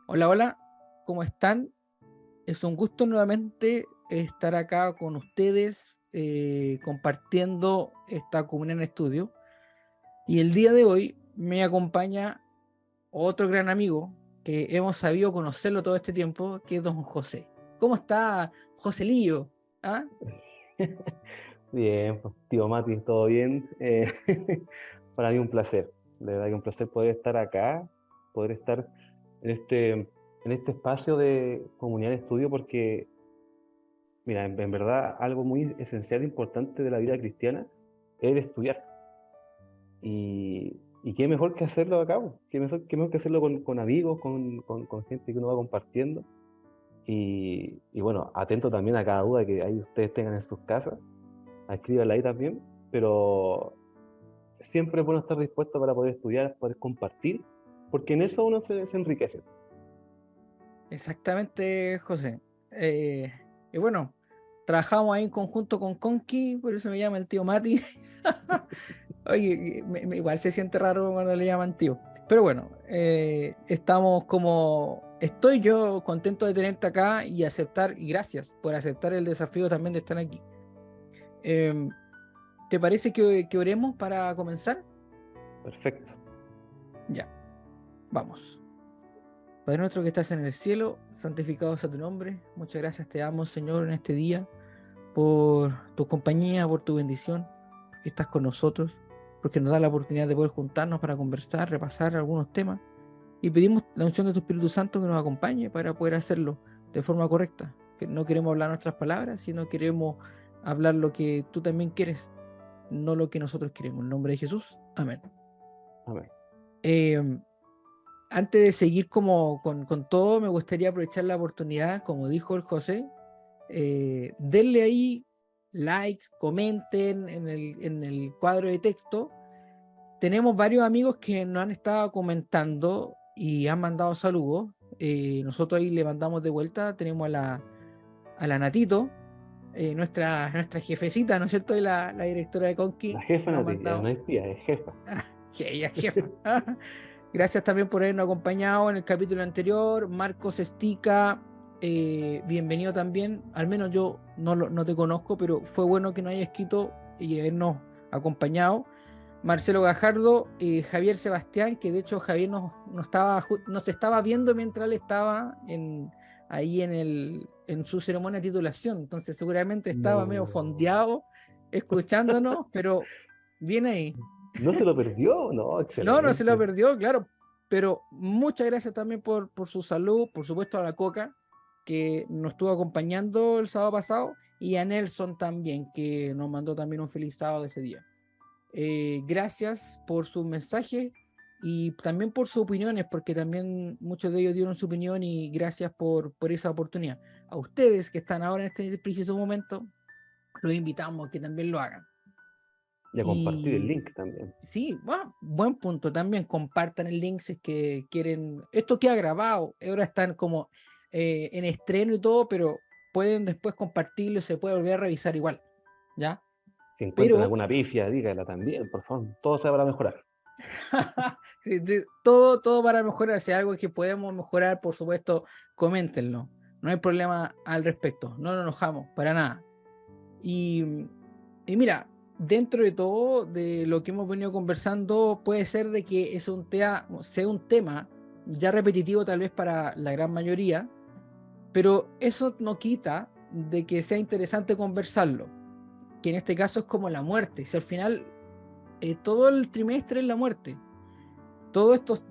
Hola, hola, ¿cómo están? Es un gusto nuevamente estar acá con ustedes compartiendo esta comunión en estudio. Y el día de hoy me acompaña otro gran amigo que hemos sabido conocerlo todo este tiempo, que es don José. ¿Cómo está, Joselillo? ¿Ah? Bien, pues, tío Mati, ¿todo bien? Para mí un placer, de verdad que un placer poder estar acá, poder estar en este espacio de comunidad de estudio, porque, mira, en verdad algo muy esencial e importante de la vida cristiana es el estudiar. Y qué mejor que hacerlo acá, pues, qué mejor que hacerlo con amigos, con gente que uno va compartiendo. Y bueno, atento también a cada duda que ahí ustedes tengan en sus casas, escríbanla ahí también, pero siempre es bueno estar dispuesto para poder estudiar, poder compartir, porque en eso uno se enriquece. Exactamente, José. Eh, y bueno, trabajamos ahí en conjunto con Conky, por eso me llama el tío Mati. Oye, igual se siente raro cuando le llaman tío. Pero bueno, estamos como... Estoy yo contento de tenerte acá y aceptar, y gracias por aceptar el desafío también de estar aquí. Em, ¿Te parece que oremos para comenzar? Perfecto. Ya, vamos. Padre nuestro que estás en el cielo, santificado sea tu nombre. Muchas gracias te damos, Señor, en este día, por tu compañía, por tu bendición, porque estás con nosotros, porque nos da la oportunidad de poder juntarnos para conversar, repasar algunos temas. Y pedimos la unción de tu Espíritu Santo que nos acompañe para poder hacerlo de forma correcta. Que no queremos hablar nuestras palabras, sino queremos hablar lo que tú también quieres, no lo que nosotros queremos. En nombre de Jesús. Amén. Amén. Eh, Antes de seguir como con todo, me gustaría aprovechar la oportunidad, como dijo el José, denle ahí likes, comenten en el cuadro de texto. Tenemos varios amigos que nos han estado comentando y han mandado saludos. Nosotros ahí le mandamos de vuelta. Tenemos a la Natito, nuestra jefecita, ¿no es cierto? Y la directora de La Conki jefa nos ha no, no mandado. es tía, es jefa. Que ella es jefa. Gracias también por habernos acompañado en el capítulo anterior. Marcos Estica, bienvenido también. Al menos yo no te conozco, pero fue bueno que nos haya escrito y habernos acompañado. Marcelo Gajardo, Javier Sebastián, que de hecho Javier nos estaba viendo mientras él estaba ahí en su ceremonia de titulación. Entonces seguramente estaba medio No. fondeado escuchándonos, pero viene ahí. ¿No se lo perdió? No, No, no se lo excelente. perdió, claro. Pero muchas gracias también por su salud, por supuesto a la Coca, que nos estuvo acompañando el sábado pasado, y a Nelson también, que nos mandó también un feliz sábado de ese día. Gracias por sus mensajes y también por sus opiniones, porque también muchos de ellos dieron su opinión y gracias por esa oportunidad. A ustedes que están ahora en este preciso momento, los invitamos a que también lo hagan. Y a compartir el Y link también. sí, bueno, buen punto también. Compartan el link si es que quieren. Esto queda grabado, ahora están como en estreno y todo, pero pueden después compartirlo y se puede volver a revisar igual, ¿ya? Si encuentran Pero alguna pifia, dígala también, por favor. Todo sea para mejorar. sí, sí, todo para mejorar. Si hay algo que podemos mejorar, por supuesto, coméntenlo. No hay problema al respecto. No nos enojamos, para nada. Y, y mira, dentro de todo, de lo que hemos venido conversando, puede ser de que sea un tema ya repetitivo tal vez para la gran mayoría, pero eso no quita de que sea interesante conversarlo, que en este caso es como la muerte. Si al final todo el trimestre es la muerte, todos estos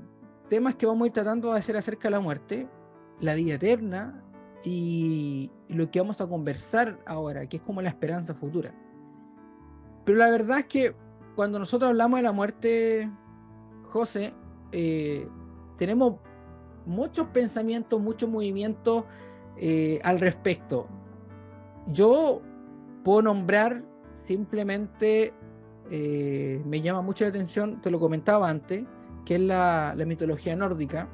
temas que vamos a ir tratando va a ser acerca de la muerte, la vida eterna y lo que vamos a conversar ahora, que es como la esperanza futura. Pero la verdad es que cuando nosotros hablamos de la muerte, José, eh, tenemos muchos pensamientos, muchos movimientos al respecto. Yo puedo nombrar simplemente, me llama mucho la atención, te lo comentaba antes, que es la mitología nórdica,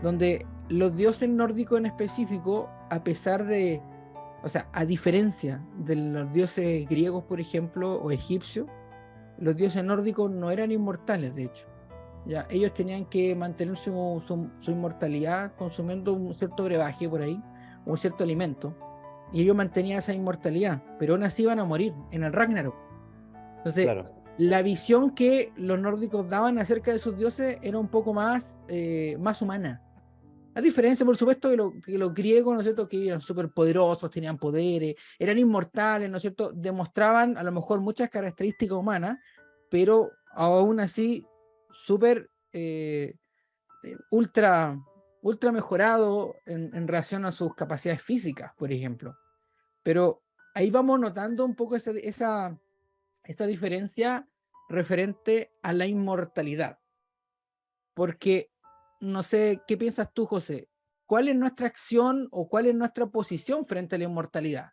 donde los dioses nórdicos en específico, a pesar de, o sea, a diferencia de los dioses griegos, por ejemplo, o egipcios, los dioses nórdicos no eran inmortales, de hecho. ¿ya? Ellos tenían que mantener su inmortalidad consumiendo un cierto brebaje por ahí, un cierto alimento, y ellos mantenían esa inmortalidad, pero aún así iban a morir en el Ragnarok. Entonces, Claro, la visión que los nórdicos daban acerca de sus dioses era un poco más humana. A diferencia, por supuesto, que los griegos, ¿no es cierto?, que eran súper poderosos, tenían poderes, eran inmortales, ¿no es cierto?, demostraban a lo mejor muchas características humanas, pero aún así súper ultra, ultra mejorado en relación a sus capacidades físicas, por ejemplo. Pero ahí vamos notando un poco esa diferencia referente a la inmortalidad. Porque no sé, ¿qué piensas tú, José? ¿Cuál es nuestra acción o cuál es nuestra posición frente a la inmortalidad?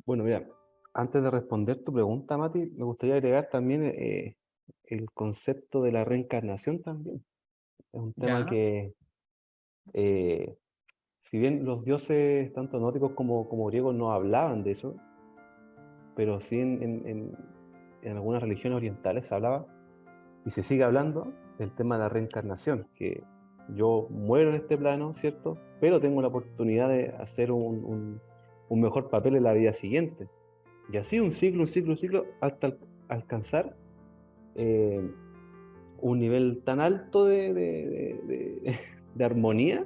bueno, mira, antes de responder tu pregunta, Mati, me gustaría agregar también el concepto de la reencarnación también. Es un tema Ya, que, eh, si bien los dioses, tanto nórdicos como griegos, no hablaban de eso, pero sí en algunas religiones orientales se hablaba, y se sigue hablando, del tema de la reencarnación, que yo muero en este plano, ¿cierto? Pero tengo la oportunidad de hacer un mejor papel en la vida siguiente. Y así un ciclo, hasta alcanzar eh, un nivel tan alto de armonía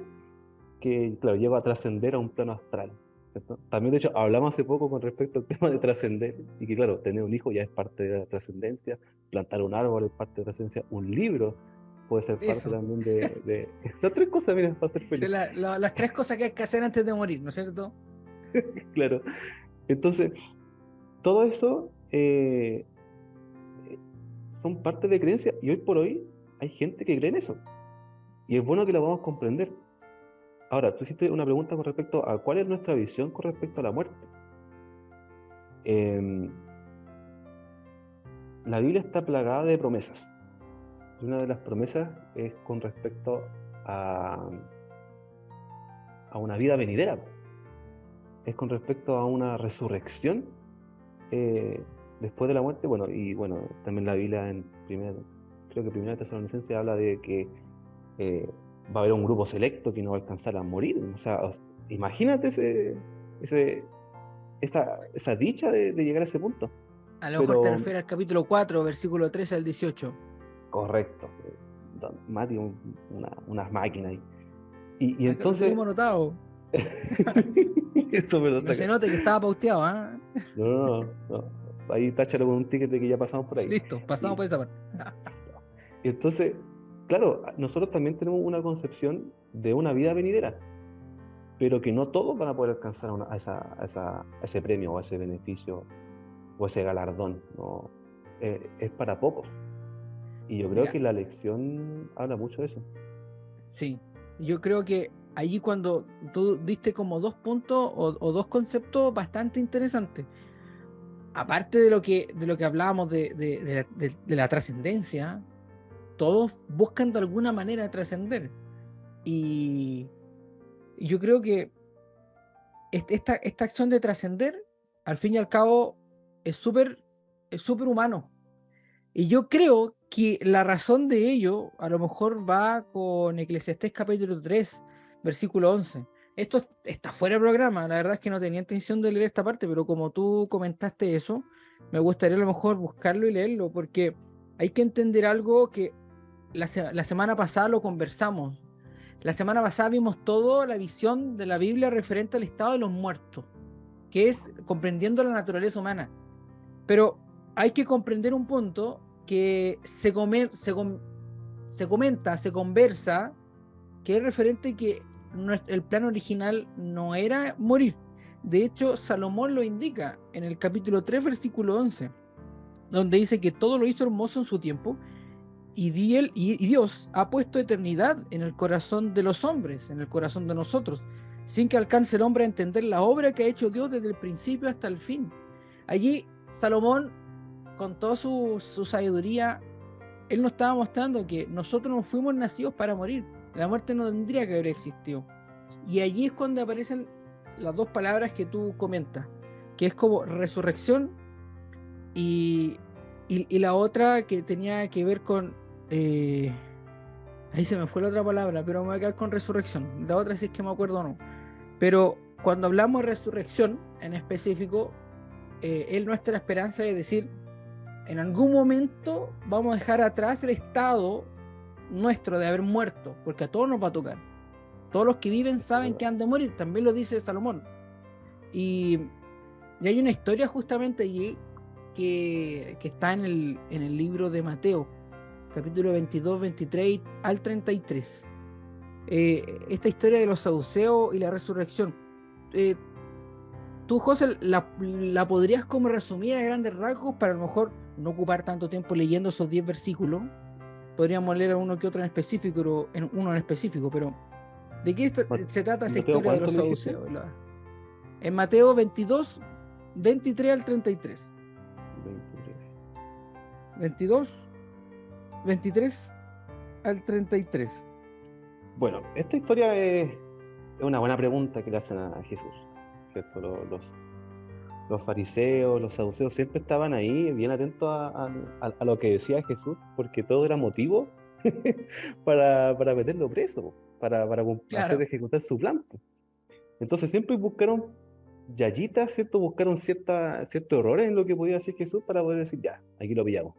que, claro, llego a trascender a un plano astral, ¿cierto? También, de hecho, hablamos hace poco con respecto al tema de trascender, y que, claro, tener un hijo ya es parte de la trascendencia, plantar un árbol es parte de la trascendencia, un libro puede ser parte eso. también las tres cosas, mira, para ser Son feliz. las tres cosas que hay que hacer antes de morir, ¿no es cierto? Claro. Entonces, todo eso son parte de creencias, y hoy por hoy hay gente que cree en eso, y es bueno que la podamos comprender. Ahora, tú hiciste una pregunta con respecto a cuál es nuestra visión con respecto a la muerte. Em, la Biblia está plagada de promesas. Y una de las promesas es con respecto a, a una vida venidera. Es con respecto a una resurrección eh, después de la muerte. Bueno, y bueno, también la Biblia creo que primera Tesalonicenses habla de que eh, va a haber un grupo selecto que no va a alcanzar a morir. O sea, imagínate ese, esa dicha de llegar a ese punto. A lo mejor te Pero, refieres al capítulo 4, versículo 13 al 18. correcto, Mati, unas máquinas ahí. Y Ah, que lo entonces, tenemos anotado. esto me lo Que no está se note que estaba pauteado, ¿ah? No, no, no, no. Ahí táchalo con un ticket de que ya pasamos por ahí. Listo, pasamos Y, por esa parte. y entonces, claro, nosotros también tenemos una concepción de una vida venidera, pero que no todos van a poder alcanzar a ese premio o a ese beneficio o ese galardón, ¿no? Es para pocos. Y yo creo Mira, que la lección habla mucho de eso. sí, yo creo que allí cuando tú diste como dos puntos o dos conceptos bastante interesantes, aparte de lo que hablábamos de la trascendencia, todos buscan de alguna manera trascender. Y yo creo que esta acción de trascender, al fin y al cabo, es súper humano. Y yo creo que la razón de ello a lo mejor va con Eclesiastés capítulo 3 versículo 11. Esto está fuera de programa, la verdad es que no tenía intención de leer esta parte, pero como tú comentaste eso, me gustaría a lo mejor buscarlo y leerlo, porque hay que entender algo que la semana pasada lo conversamos. La semana pasada vimos toda la visión de la Biblia referente al estado de los muertos, que es comprendiendo la naturaleza humana. Pero hay que comprender un punto que se comenta, se conversa, que es referente que el plan original no era morir. De hecho, Salomón lo indica en el capítulo 3 versículo 11, donde dice que todo lo hizo hermoso en su tiempo y Dios ha puesto eternidad en el corazón de los hombres, en el corazón de nosotros, sin que alcance el hombre a entender la obra que ha hecho Dios desde el principio hasta el fin. Allí, Salomón, con toda su sabiduría, él nos estaba mostrando que nosotros no fuimos nacidos para morir. La muerte no tendría que haber existido. Y allí es cuando aparecen las dos palabras que tú comentas, que es como resurrección y Y la otra que tenía que ver con... ahí se me fue la otra palabra, pero me voy a quedar con resurrección. La otra sí es que me acuerdo o no. Pero cuando hablamos de resurrección en específico, es nuestra esperanza de decir, en algún momento vamos a dejar atrás el estado nuestro de haber muerto, porque a todos nos va a tocar. Todos los que viven Eso es saben verdad. que han de morir, también lo dice Salomón. Y, y hay una historia justamente allí que está en el libro de Mateo, capítulo 22, 23 al 33. Esta historia de los saduceos y la resurrección. Eh, Tú, José, la podrías como resumir a grandes rasgos para a lo mejor no ocupar tanto tiempo leyendo esos 10 versículos. Podríamos leer uno que otro en específico, uno en específico, pero ¿de qué Ma- se trata esa Mateo, historia de ¿cuánto los me dijiste? saduceos? En Mateo 22, 23 al 33. 23. 22, 23 al 33. Bueno, esta historia es una buena pregunta que le hacen a Jesús, ¿cierto? Los fariseos, los saduceos siempre estaban ahí bien atentos a lo que decía Jesús, porque todo era motivo para meterlo preso, po, hacer Claro, ejecutar su plan, po. Entonces siempre buscaron yayitas, ¿cierto? Buscaron cierto error en lo que podía decir Jesús para poder decir, ya, aquí lo pillamos.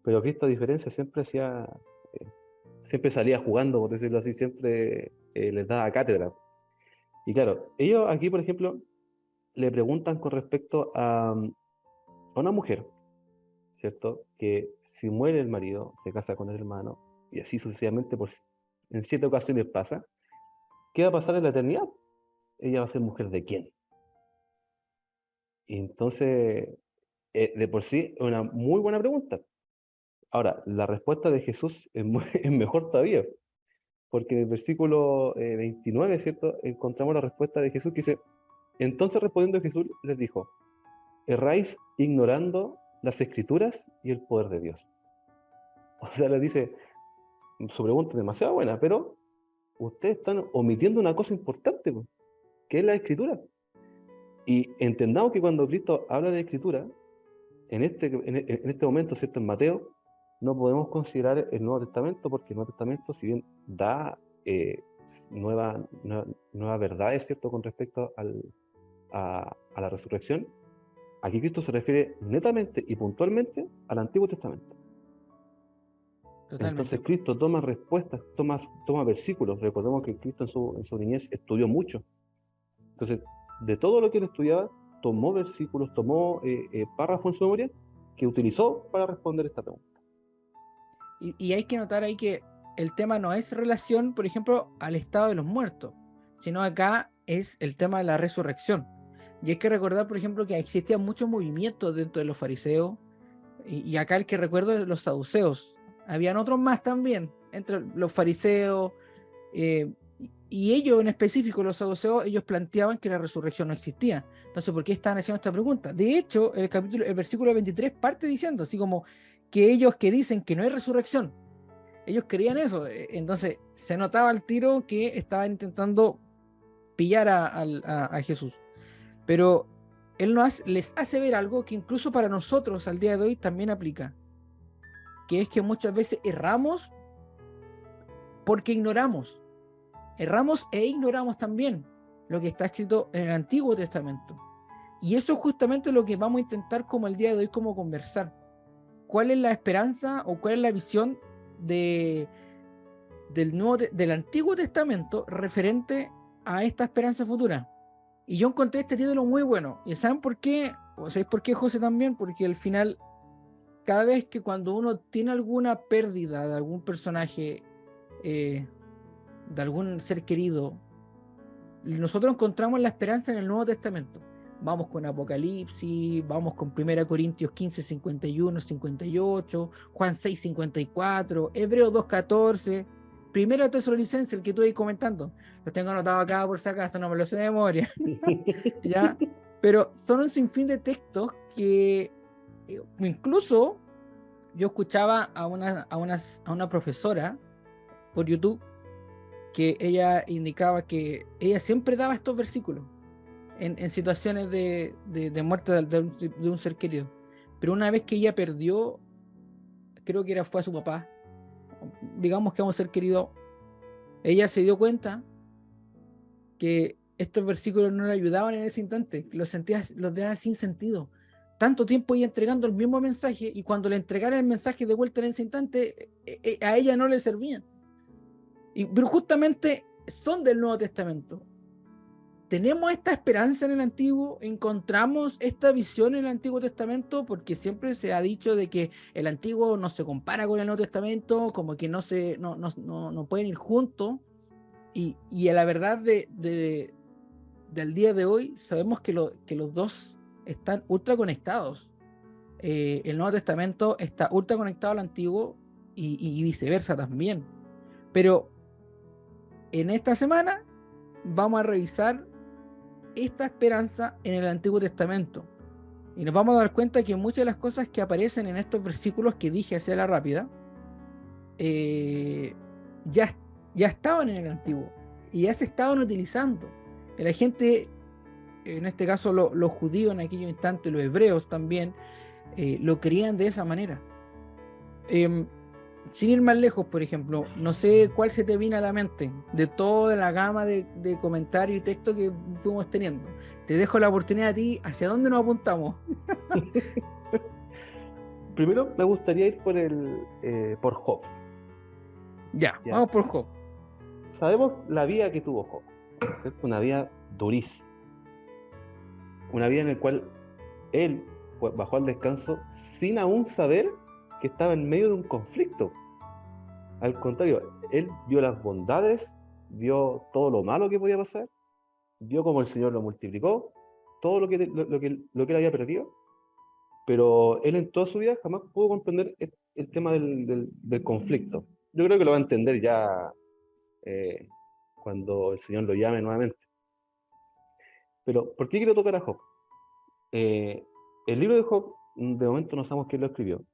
Pero Cristo, a diferencia, eh, siempre salía jugando, por decirlo así, siempre les daba cátedra. Y claro, ellos aquí, por ejemplo, le preguntan con respecto a una mujer, ¿cierto? Que si muere el marido, se casa con el hermano, y así sucesivamente, en 7 ocasiones pasa, ¿qué va a pasar en la eternidad? Ella va a ser mujer de quién. Y entonces, de por sí, es una muy buena pregunta. Ahora, la respuesta de Jesús es mejor todavía, porque en el versículo 29, ¿cierto? Encontramos la respuesta de Jesús que dice, entonces respondiendo Jesús les dijo, erráis ignorando las escrituras y el poder de Dios. O sea, les dice, su pregunta es demasiado buena, pero ustedes están omitiendo una cosa importante, po, que es la escritura. Y entendamos que cuando Cristo habla de escritura, en este momento, ¿cierto? En Mateo, no podemos considerar el Nuevo Testamento, porque el Nuevo Testamento, si bien da eh, nuevas verdades, ¿cierto? Con respecto a la resurrección, aquí Cristo se refiere netamente y puntualmente al Antiguo Testamento. Entonces totalmente. Cristo toma respuestas, toma versículos. Recordemos que Cristo en su niñez estudió mucho. Entonces, de todo lo que él estudiaba, tomó versículos, tomó párrafos en su memoria que utilizó para responder esta pregunta. Y hay que notar ahí que el tema no es relación, por ejemplo, al estado de los muertos, sino acá es el tema de la resurrección. Y hay que recordar, por ejemplo, que existían muchos movimientos dentro de los fariseos, y acá el que recuerdo es los saduceos. Habían otros más también, entre los fariseos, y ellos en específico, los saduceos, ellos planteaban que la resurrección no existía. Entonces, ¿por qué estaban haciendo esta pregunta? De hecho, el versículo 23 parte diciendo, así como que ellos que dicen que no hay resurrección, ellos creían eso. Entonces, se notaba al tiro que estaban intentando pillar a Jesús. Pero él les hace ver algo que incluso para nosotros al día de hoy también aplica, que es que muchas veces erramos porque ignoramos. Erramos e ignoramos también lo que está escrito en el Antiguo Testamento. Y eso es justamente lo que vamos a intentar como el día de hoy, como conversar. ¿Cuál es la esperanza o cuál es la visión de, del Antiguo Testamento referente a esta esperanza futura? Y yo encontré este título muy bueno. ¿Y saben por qué? ¿O sabéis por qué, José, también? Porque al final, cada vez que cuando uno tiene alguna pérdida de algún personaje, eh, de algún ser querido, nosotros encontramos la esperanza en el Nuevo Testamento. Vamos con Apocalipsis, vamos con 1 Corintios 15, 51, 58, Juan 6, 54, Hebreos 2, 14, Primera Tesalonicense, el que estoy comentando. Lo tengo anotado acá por si acaso, no me lo sé de memoria. ¿Ya? Pero son un sinfín de textos que incluso yo escuchaba a una profesora por YouTube que ella indicaba que ella siempre daba estos versículos en situaciones de muerte de un ser querido. pero una vez que ella perdió, creo que fue a su papá, digamos que a un ser querido, ella se dio cuenta que estos versículos no le ayudaban en ese instante, los dejaba sin sentido. Tanto tiempo ella entregando el mismo mensaje, y cuando le entregaran el mensaje de vuelta en ese instante, a ella no le servían. Pero justamente son del Nuevo Testamento. Tenemos esta esperanza en el Antiguo, encontramos esta visión en el Antiguo Testamento, porque siempre se ha dicho de que el Antiguo no se compara con el Nuevo Testamento, como que no pueden ir juntos, y a la verdad del día de hoy sabemos que los dos están ultra conectados. El Nuevo Testamento está ultra conectado al Antiguo, y viceversa también. Pero en esta semana vamos a revisar esta esperanza en el Antiguo Testamento, y nos vamos a dar cuenta que muchas de las cosas que aparecen en estos versículos que dije hacia la rápida, eh, ya, ya estaban en el Antiguo y ya se estaban utilizando. La gente, en este caso los judíos en aquellos instantes, los hebreos también, lo creían de esa manera. Sin ir más lejos, por ejemplo, no sé cuál se te viene a la mente de toda la gama de comentarios y textos que fuimos teniendo. Te dejo la oportunidad a ti, ¿hacia dónde nos apuntamos? Primero me gustaría ir por Job. Ya, ¿Ya? vamos por Job. Sabemos la vida que tuvo Job, ¿cierto? Una vida durísima, una vida en la cual él bajó al descanso sin aún saber que estaba en medio de un conflicto. Al contrario, él vio las bondades, vio todo lo malo que podía pasar, vio cómo el Señor lo multiplicó, todo lo que él había perdido, pero él en toda su vida jamás pudo comprender el tema del conflicto. Yo creo que lo va a entender ya eh, cuando el Señor lo llame nuevamente. Pero, ¿por qué quiero tocar a Job? El libro de Job, de momento no sabemos quién lo escribió.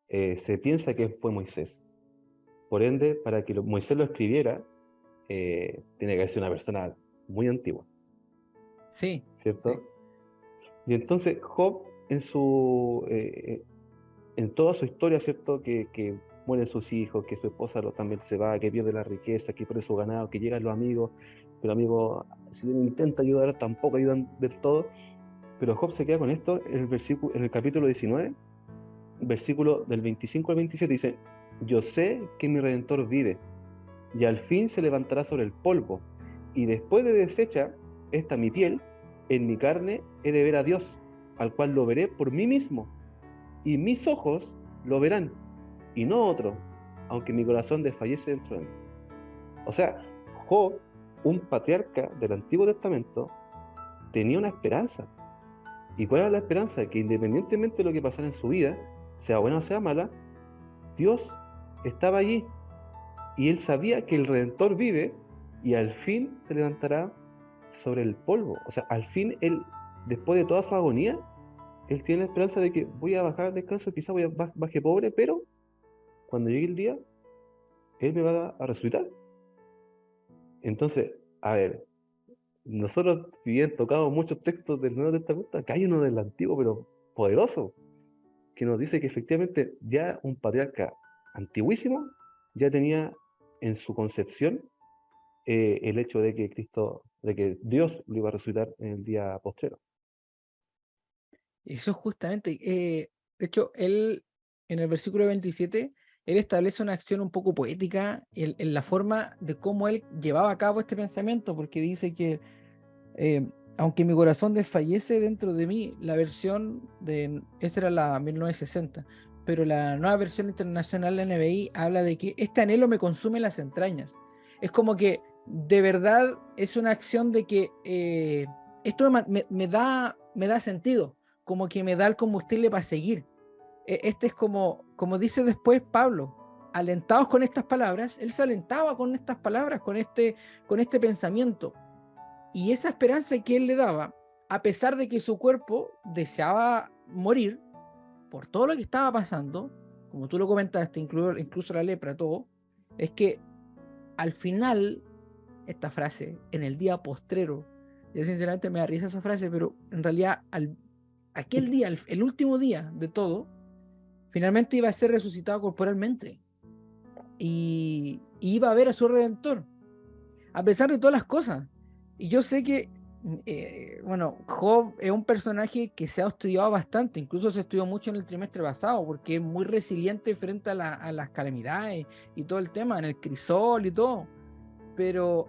Se piensa que fue Moisés. Por ende, para que Moisés lo escribiera, tiene que ser una persona muy antigua, Sí, ¿cierto? sí. Y entonces Job, en toda su historia, ¿cierto? Que mueren sus hijos, que su esposa también se va, que pierde la riqueza, que pierde su ganado, que llegan los amigos, pero amigos, si bien intenta ayudar, tampoco ayudan del todo. Pero Job se queda con esto en el capítulo 19, versículo del 25 al 27, dice: yo sé que mi Redentor vive, y al fin se levantará sobre el polvo, y después de deshecha esta mi piel, en mi carne he de ver a Dios, al cual lo veré por mí mismo, y mis ojos lo verán, y no otro, aunque mi corazón desfallece dentro de mí. O sea, Job, un patriarca del Antiguo Testamento, tenía una esperanza. ¿Y cuál era la esperanza? Que independientemente de lo que pasara en su vida, sea buena o sea mala, Dios estaba allí, y él sabía que el Redentor vive y al fin se levantará sobre el polvo. O sea, al fin él, después de toda su agonía, él tiene la esperanza de que voy a bajar al descanso, quizá baje pobre, pero cuando llegue el día, él me va a resucitar. Entonces, a ver, nosotros, si bien tocamos muchos textos del Nuevo Testamento, acá hay uno del Antiguo, pero poderoso, que nos dice que efectivamente ya un patriarca antiguísimo ya tenía en su concepción el hecho de que Dios lo iba a resucitar en el día postrero. Eso justamente, de hecho, él en el versículo 27, él establece una acción un poco poética en la forma de cómo él llevaba a cabo este pensamiento, porque dice que eh, aunque mi corazón desfallece dentro de mí, la versión esta era la 1960, pero la nueva versión internacional de la NBI habla de que este anhelo me consume las entrañas. Es como que de verdad es una acción de que esto me da sentido, como que me da el combustible para seguir. Este es como dice después Pablo, alentados con estas palabras, él se alentaba con estas palabras, con este pensamiento. Y esa esperanza que él le daba, a pesar de que su cuerpo deseaba morir por todo lo que estaba pasando, como tú lo comentaste, incluso la lepra, todo, es que al final, esta frase, en el día postrero, yo sinceramente me da risa esa frase, pero en realidad aquel día, el último día de todo, finalmente iba a ser resucitado corporalmente y iba a ver a su Redentor, a pesar de todas las cosas. Y yo sé que, bueno, Job es un personaje que se ha estudiado bastante, incluso se estudió mucho en el trimestre pasado, porque es muy resiliente frente a las calamidades y todo el tema, en el crisol y todo. Pero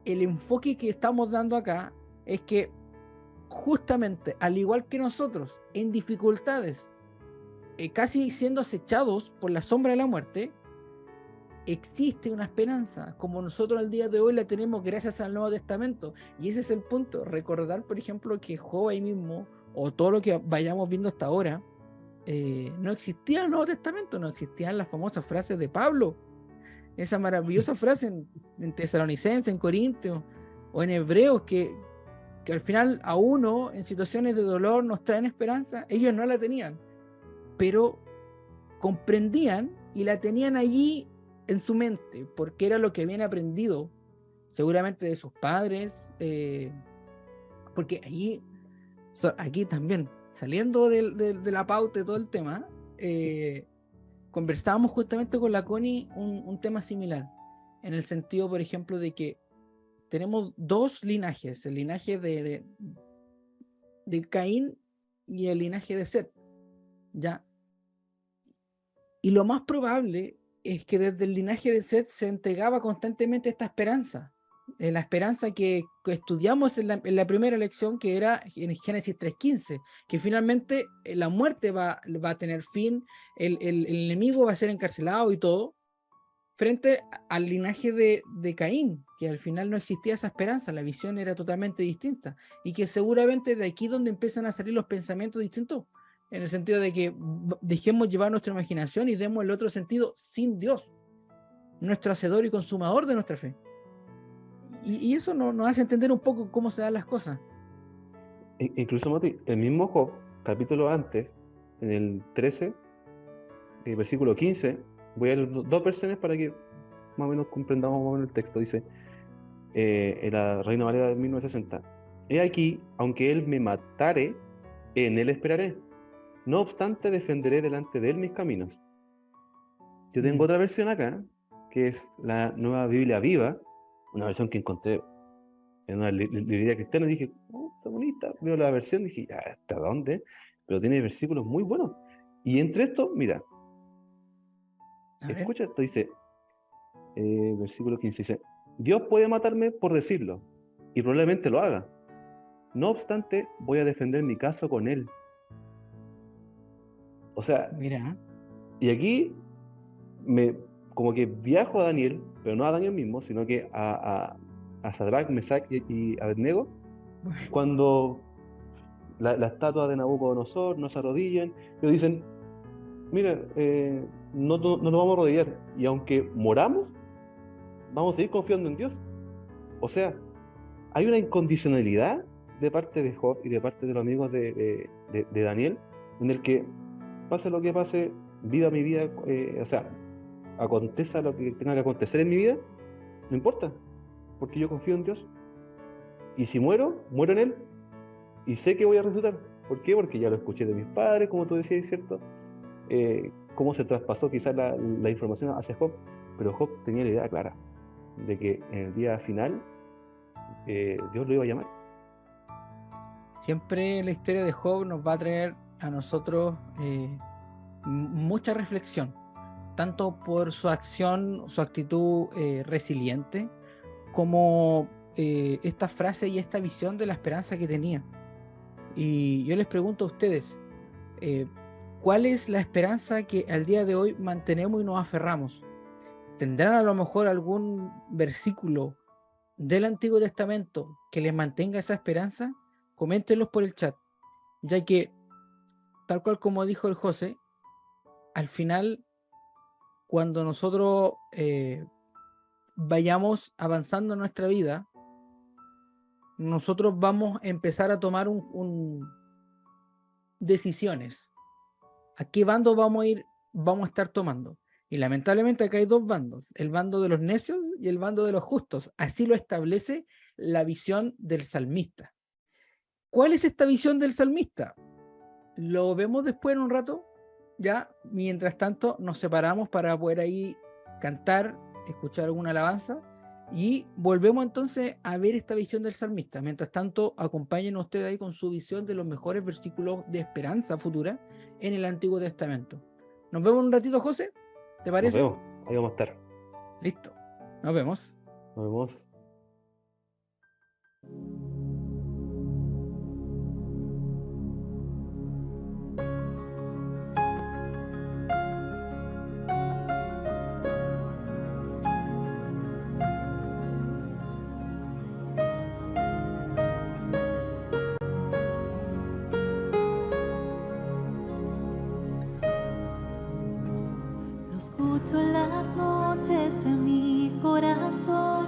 el enfoque que estamos dando acá es que justamente, al igual que nosotros, en dificultades, casi siendo acechados por la sombra de la muerte, existe una esperanza, como nosotros al día de hoy la tenemos gracias al Nuevo Testamento. Y ese es el punto, recordar, por ejemplo, que Job ahí mismo, o todo lo que vayamos viendo hasta ahora, no existía el Nuevo Testamento, no existían las famosas frases de Pablo, esa maravillosa frase en Tesalonicenses, en Corintios, o en Hebreos, que al final a uno, en situaciones de dolor, nos traen esperanza. Ellos no la tenían, pero comprendían y la tenían allí en su mente, porque era lo que habían aprendido, seguramente de sus padres, porque aquí también, saliendo de la pauta de todo el tema, conversábamos justamente con la Connie un tema similar, en el sentido, por ejemplo, de que tenemos dos linajes, el linaje de Caín y el linaje de Set, ¿ya? Y lo más probable es que desde el linaje de Set se entregaba constantemente esta esperanza, la esperanza que estudiamos en la primera lección, que era en Génesis 3:15, que finalmente la muerte va a tener fin, el enemigo va a ser encarcelado y todo, frente al linaje de Caín, que al final no existía esa esperanza, la visión era totalmente distinta, y que seguramente de aquí donde empiezan a salir los pensamientos distintos, en el sentido de que dejemos llevar nuestra imaginación y demos el otro sentido sin Dios, nuestro hacedor y consumador de nuestra fe. Y eso nos hace entender un poco cómo se dan las cosas. Incluso, Mati, el mismo Job, capítulo antes, en el 13, versículo 15, voy a leer dos versiones para que más o menos comprendamos más o menos el texto. Dice, en la Reina Valera de 1960, he aquí, aunque él me matare, en él esperaré. No obstante, defenderé delante de él mis caminos. Yo tengo otra versión acá, que es la Nueva Biblia Viva, una versión que encontré en una librería cristiana, y dije, oh, está bonita. Veo la versión, dije, ya, ¿hasta dónde? Pero tiene versículos muy buenos. Y entre estos, mira, escucha esto, dice, versículo 15, dice, Dios puede matarme por decirlo, y probablemente lo haga. No obstante, voy a defender mi caso con él. O sea, Mira, y aquí como que viajo a Daniel, pero no a Daniel mismo, sino que a Sadrach, Mesach y Abednego, cuando la estatua de Nabucodonosor no se arrodillan, ellos dicen, mira, no nos vamos a arrodillar, y aunque moramos, vamos a seguir confiando en Dios. O sea, hay una incondicionalidad de parte de Job y de parte de los amigos de Daniel, en el que pase lo que pase, viva mi vida, o sea, acontezca lo que tenga que acontecer en mi vida, no importa, porque yo confío en Dios. Y si muero, muero en Él, y sé que voy a resucitar. ¿Por qué? Porque ya lo escuché de mis padres, como tú decías, ¿cierto? Cómo se traspasó quizás la información hacia Job, pero Job tenía la idea clara de que en el día final Dios lo iba a llamar. siempre la historia de Job nos va a traer a nosotros mucha reflexión, tanto por su acción, su actitud resiliente, como esta frase y esta visión de la esperanza que tenía. Y yo les pregunto a ustedes, ¿cuál es la esperanza que al día de hoy mantenemos y nos aferramos? ¿Tendrán a lo mejor algún versículo del Antiguo Testamento que les mantenga esa esperanza? Coméntenlos por el chat, ya que, tal cual como dijo el José, al final, cuando nosotros vayamos avanzando en nuestra vida, nosotros vamos a empezar a tomar decisiones. ¿A qué bando vamos a estar tomando? Y lamentablemente acá hay dos bandos, el bando de los necios y el bando de los justos. Así lo establece la visión del salmista. ¿Cuál es esta visión del salmista? lo vemos después en un rato. Ya, mientras tanto, nos separamos para poder ahí cantar, escuchar alguna alabanza y volvemos entonces a ver esta visión del salmista. Mientras tanto, acompañen ustedes ahí con su visión de los mejores versículos de esperanza futura en el Antiguo Testamento. Nos vemos un ratito, José. ¿Te Nos parece? vemos, ahí vamos a estar. Listo. Nos vemos. Nos vemos. Lo escucho en las noches en mi corazón,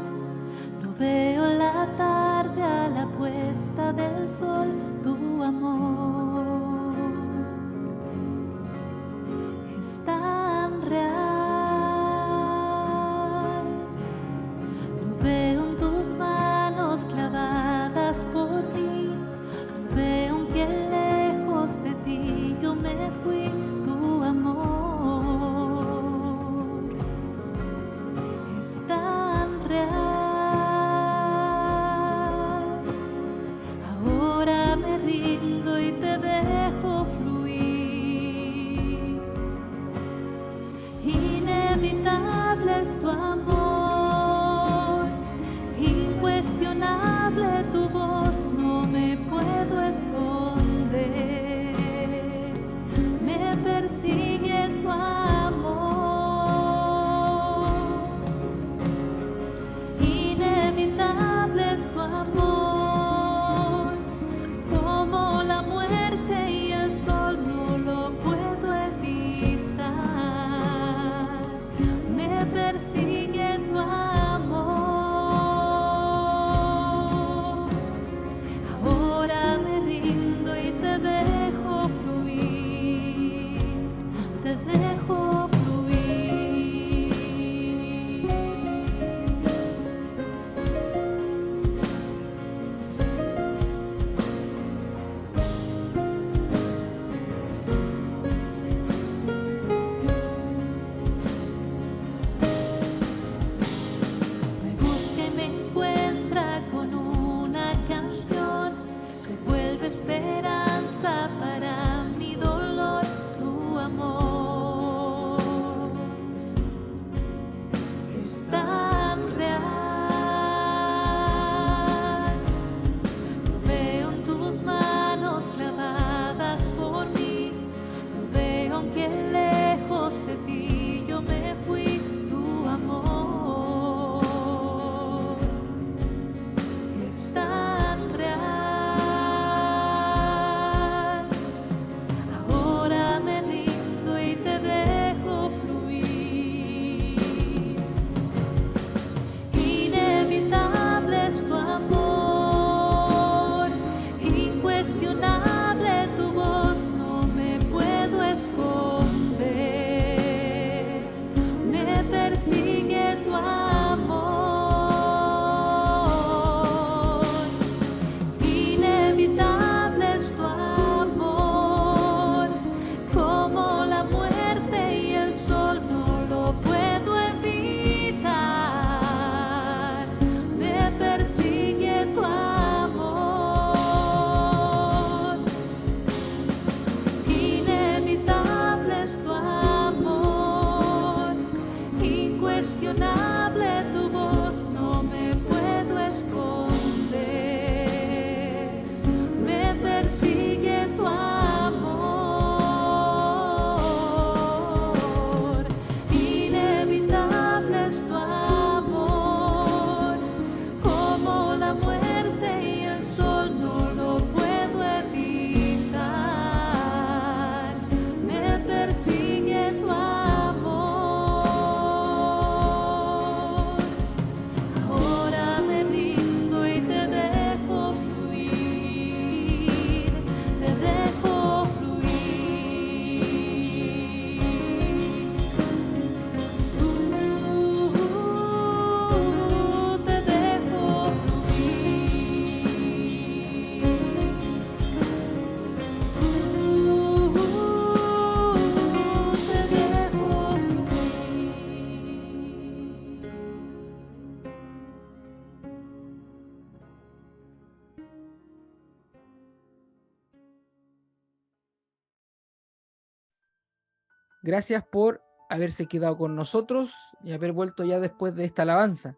Gracias por haberse quedado con nosotros y haber vuelto ya después de esta alabanza,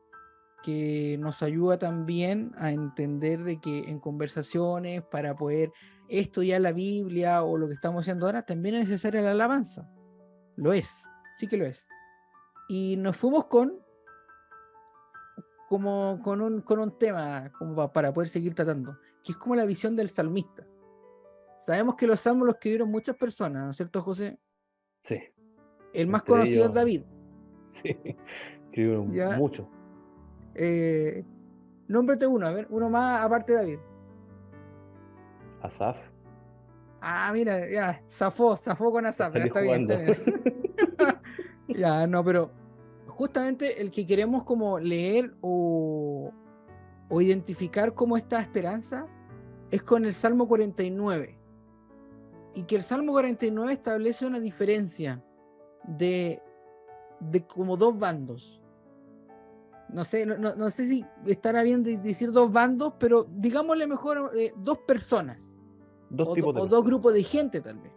que nos ayuda también a entender de que en conversaciones, para poder estudiar la Biblia o lo que estamos haciendo ahora, también es necesaria la alabanza. Lo es, sí que lo es. Y nos fuimos con un tema como para poder seguir tratando, que es como la visión del salmista. Sabemos que los salmos los escribieron muchas personas, ¿no es cierto, José? Sí, El más entre conocido es ellos, David, sí, escribieron ¿ya? mucho. Eh, nómbrate uno, a ver, uno más aparte de David. Asaf Ah, mira, ya, zafó con Asaf, ya salió está bien, está jugando. bien. Ya, no, pero justamente el que queremos como leer o identificar como esta esperanza es con el Salmo 49. Y que el Salmo 49 establece una diferencia de, de como dos bandos. No sé, no sé si estará bien decir dos bandos, pero digámosle mejor dos personas Dos tipos de o dos personas. grupos de gente tal vez.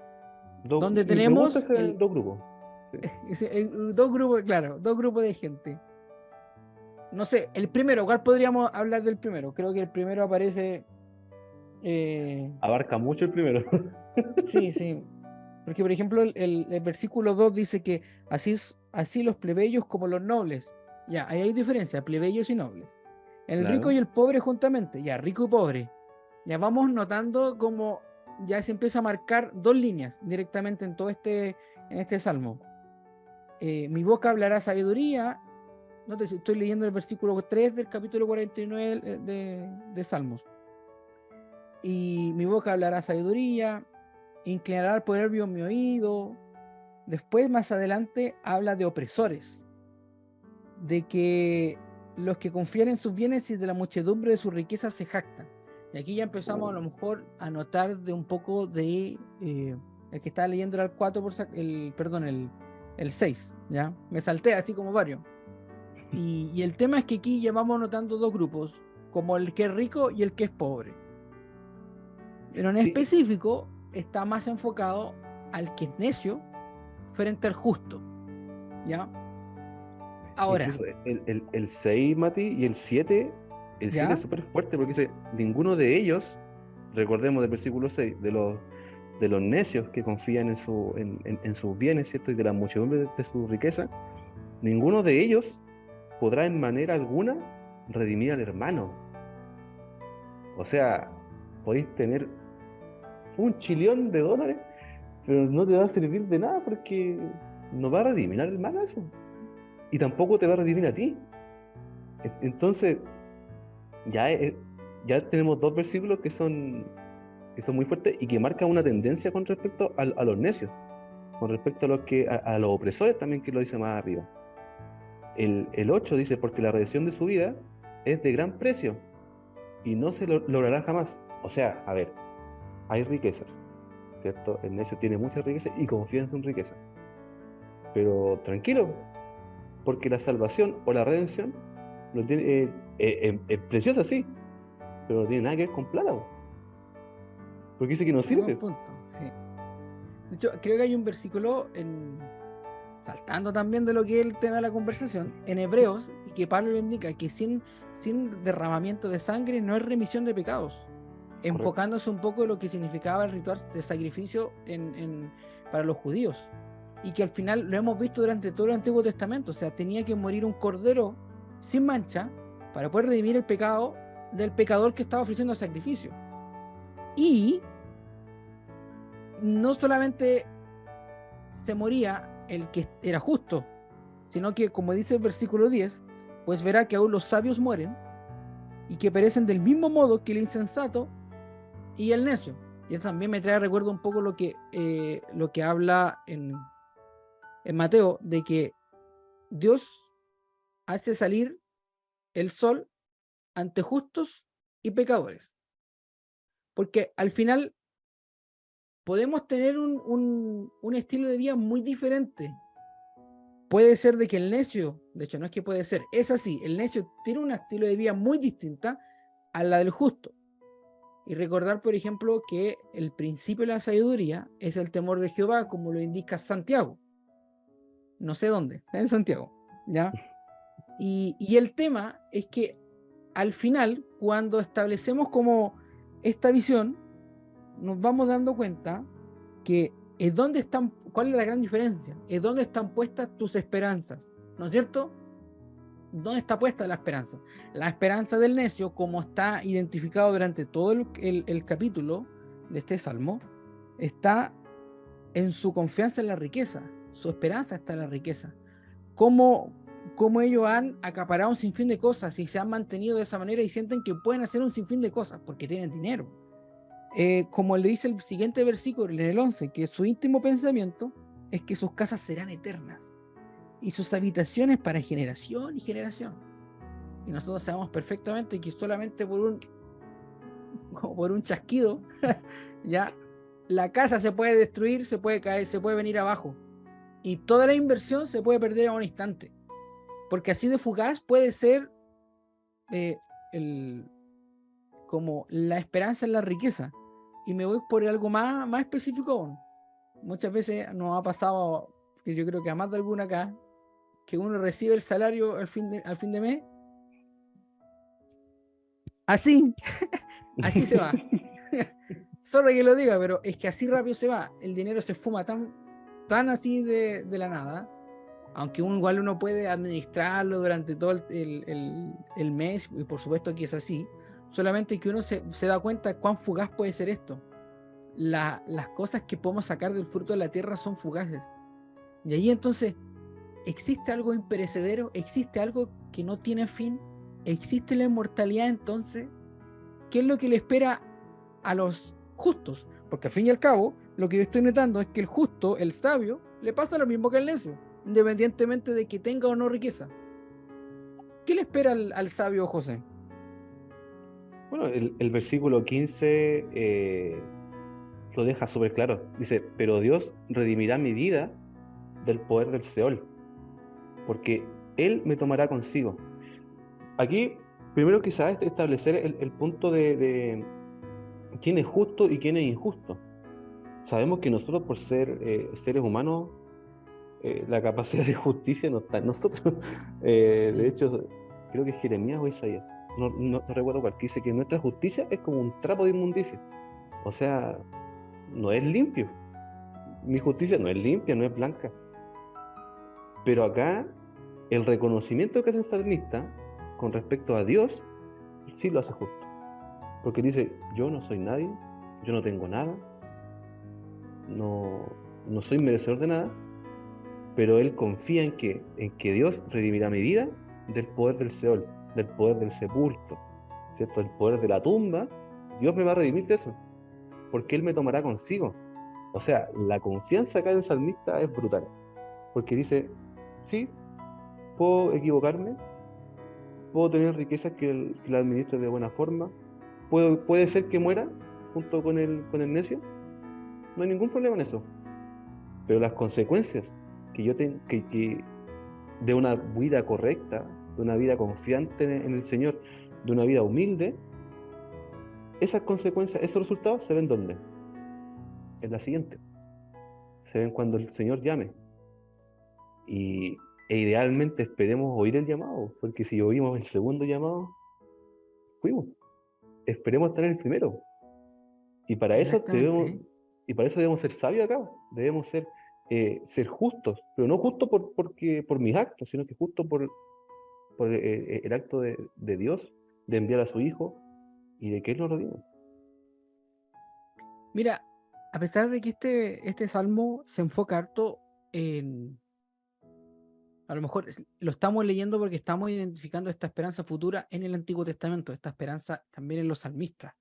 Donde Me gusta tenemos ese dos grupos. Sí. dos grupos, claro, dos grupos de gente. No sé, el primero, ¿cuál podríamos hablar del primero? Creo que el primero aparece... Abarca mucho el primero. sí, sí. Porque, por ejemplo, el versículo 2 dice que así los plebeyos como los nobles. Ya, ahí hay diferencia, plebeyos y nobles. El rico Claro. y el pobre juntamente, ya, rico y pobre. Ya vamos notando como ya se empieza a marcar dos líneas directamente en en este salmo. Mi boca hablará sabiduría. No te estoy leyendo el versículo 3 del capítulo 49 de Salmos. Y mi boca hablará sabiduría, inclinará al proverbio mi oído. Después, más adelante, habla de opresores, de que los que confían en sus bienes y de la muchedumbre de sus riquezas se jactan. Y aquí ya empezamos a lo mejor a notar de un poco de el que estaba leyendo era el 4 perdón, el 6, ¿ya? Me salté así como varios. Y el tema es que aquí ya vamos notando dos grupos, como el que es rico y el que es pobre. Pero en Sí, específico está más enfocado al que es necio frente al justo, ¿ya? Ahora, incluso el 6 Mati, y el 7 es ¿ya? súper fuerte porque dice, ninguno de ellos, recordemos del versículo 6 de los necios que confían en sus bienes, ¿cierto? Y de la muchedumbre de su riqueza, ninguno de ellos podrá en manera alguna redimir al hermano. O sea, podéis tener $1 trillón, pero no te va a servir de nada porque no va a redimir al hermano eso. Y tampoco te va a redimir a ti. Entonces, ya, ya tenemos dos versículos que son muy fuertes y que marcan una tendencia con respecto a los necios, con respecto a a los opresores también, que lo dice más arriba. El 8 dice, porque la redención de su vida es de gran precio y no se logrará jamás. O sea, a ver, hay riquezas, ¿cierto? El necio tiene muchas riquezas y confía en su riqueza. Pero tranquilo, porque la salvación o la redención no tiene, es preciosa, sí, pero no tiene nada que ver con plata, po, porque dice que no Es buen sirve. punto, sí. De hecho, creo que hay un versículo saltando también de lo que es el tema de la conversación, en Hebreos, y que Pablo le indica que sin derramamiento de sangre no hay remisión de pecados, Correcto. enfocándose un poco en lo que significaba el ritual de sacrificio para los judíos. Y que al final lo hemos visto durante todo el Antiguo Testamento, o sea, tenía que morir un cordero sin mancha para poder redimir el pecado del pecador que estaba ofreciendo sacrificio. Y no solamente se moría el que era justo, sino que, como dice el versículo 10, pues verá que aún los sabios mueren y que perecen del mismo modo que el insensato y el necio. Y eso también me trae a recuerdo un poco lo que habla en Mateo, de que Dios hace salir el sol ante justos y pecadores. Porque al final podemos tener un estilo de vida muy diferente. Puede ser de que el necio, de hecho no es que puede ser, es así, el necio tiene un estilo de vida muy distinta a la del justo. Y recordar, por ejemplo, que el principio de la sabiduría es el temor de Jehová, como lo indica Santiago. no sé dónde, en Santiago, ¿ya? Y el tema es que al final, cuando establecemos como esta visión, nos vamos dando cuenta que es dónde están, cuál es la gran diferencia, es dónde están puestas tus esperanzas, ¿no es cierto? ¿Dónde está puesta la esperanza? La esperanza del necio, como está identificado durante todo el capítulo de este salmo, está en su confianza en la riqueza. Su esperanza está en la riqueza. Cómo, cómo ellos han acaparado un sinfín de cosas y se han mantenido de esa manera y sienten que pueden hacer un sinfín de cosas porque tienen dinero. Como le dice el siguiente versículo en el 11, que su íntimo pensamiento es que sus casas serán eternas y sus habitaciones para generación y generación. Y nosotros sabemos perfectamente que solamente por un chasquido, ya la casa se puede destruir, se puede caer, se puede venir abajo. Y toda la inversión se puede perder a un instante. Porque así de fugaz puede ser eh, como la esperanza en la riqueza. Y me voy por algo más específico aún. Muchas veces nos ha pasado, que yo creo que a más de alguna acá, que uno recibe el salario al fin de mes, así, así se va. Sorry que lo diga, pero es que así rápido se va. El dinero se fuma tan así de la nada, aunque uno puede administrarlo durante todo el mes, y por supuesto que es así, solamente que uno se da cuenta cuán fugaz puede ser esto. Las cosas que podemos sacar del fruto de la tierra son fugaces. Y ahí entonces, ¿existe algo imperecedero? ¿Existe algo que no tiene fin? ¿Existe la inmortalidad entonces? ¿Qué es lo que le espera a los justos? Porque al fin y al cabo, lo que yo estoy notando es que el justo, el sabio, le pasa lo mismo que al necio, independientemente de que tenga o no riqueza. ¿Qué le espera al sabio José? Bueno, el versículo 15 lo deja súper claro. Dice, pero Dios redimirá mi vida del poder del Seol, porque Él me tomará consigo. Aquí, primero quizás establecer el punto de quién es justo y quién es injusto. Sabemos que nosotros, por ser seres humanos, la capacidad de justicia no está en nosotros. De hecho, creo que es Jeremías o Isaías, no recuerdo cuál, que dice que nuestra justicia es como un trapo de inmundicia. O sea, no es limpio. Mi justicia no es limpia, no es blanca. Pero acá, el reconocimiento que hace el salmista con respecto a Dios, sí lo hace justo. Porque dice, yo no soy nadie, yo no tengo nada, no soy merecedor de nada, pero él confía en que Dios redimirá mi vida del poder del Seol, del poder del sepulcro, ¿cierto? El poder de la tumba. Dios me va a redimir de eso, porque Él me tomará consigo. O sea, la confianza acá del salmista es brutal, porque dice, sí, puedo equivocarme, puedo tener riquezas que la administre de buena forma, puede ser que muera junto con el necio, no hay ningún problema en eso, pero las consecuencias que yo tengo, que de una vida correcta, de una vida confiante en el Señor, de una vida humilde, esas consecuencias, esos resultados se ven ¿dónde? En la siguiente. Se ven cuando el Señor llame. E idealmente esperemos oír el llamado, porque si oímos el segundo llamado, fuimos. Esperemos estar en el primero. Y para eso debemos, Exactamente. y para eso debemos ser sabios acá. Debemos ser justos, pero no justo por mis actos, sino que justo por el acto de Dios, de enviar a su Hijo y de que Él nos redime. Mira, a pesar de que este salmo se enfoca harto en, a lo mejor lo estamos leyendo porque estamos identificando esta esperanza futura en el Antiguo Testamento, esta esperanza también en los salmistas.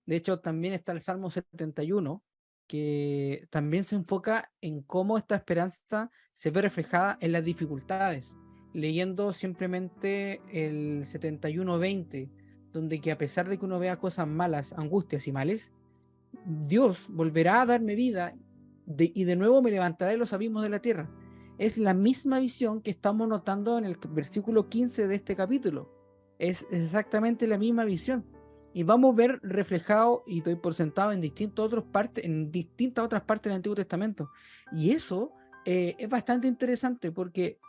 De hecho, también está el Salmo 71, que también se enfoca en cómo esta esperanza se ve reflejada en las dificultades. Leyendo simplemente el 71:20, donde que a pesar de que uno vea cosas malas, angustias y males, Dios volverá a darme vida y de nuevo me levantará de los abismos de la tierra. Es la misma visión que estamos notando en el versículo 15 de este capítulo. Es exactamente la misma visión. Y vamos a ver reflejado, y doy por sentado, en distintas otras partes del Antiguo Testamento. Y eso es bastante interesante porque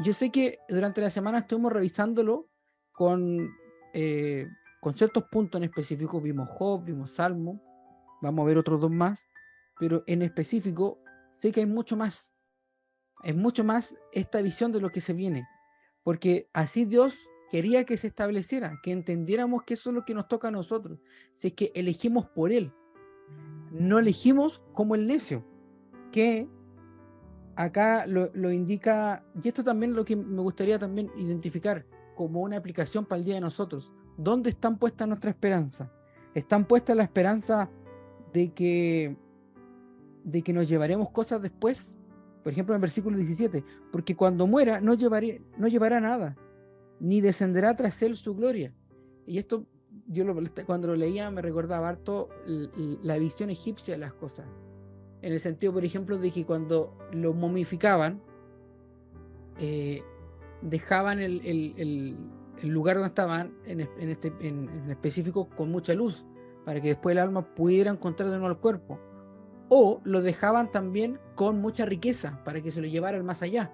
yo sé que durante la semana estuvimos revisándolo con, eh, con ciertos puntos en específico. Vimos Job, vimos Salmo, vamos a ver otros dos más, pero en específico sé que hay mucho más. Es mucho más esta visión de lo que se viene, porque así Dios quería que se estableciera, que entendiéramos que eso es lo que nos toca a nosotros, si es que elegimos por Él, no elegimos como el necio, que acá lo indica, y esto también es lo que me gustaría también identificar como una aplicación para el día de nosotros. ¿Dónde están puestas nuestra esperanza? ¿Están puestas la esperanza de que, de que nos llevaremos cosas después? Por ejemplo, en el versículo 17, porque cuando muera no llevará nada, ni descenderá tras él su gloria. Y esto, cuando lo leía me recordaba harto la visión egipcia de las cosas. En el sentido, por ejemplo, de que cuando lo momificaban, eh, dejaban el lugar donde estaban, en específico, con mucha luz, para que después el alma pudiera encontrar de nuevo el cuerpo. O lo dejaban también con mucha riqueza, para que se lo llevaran más allá.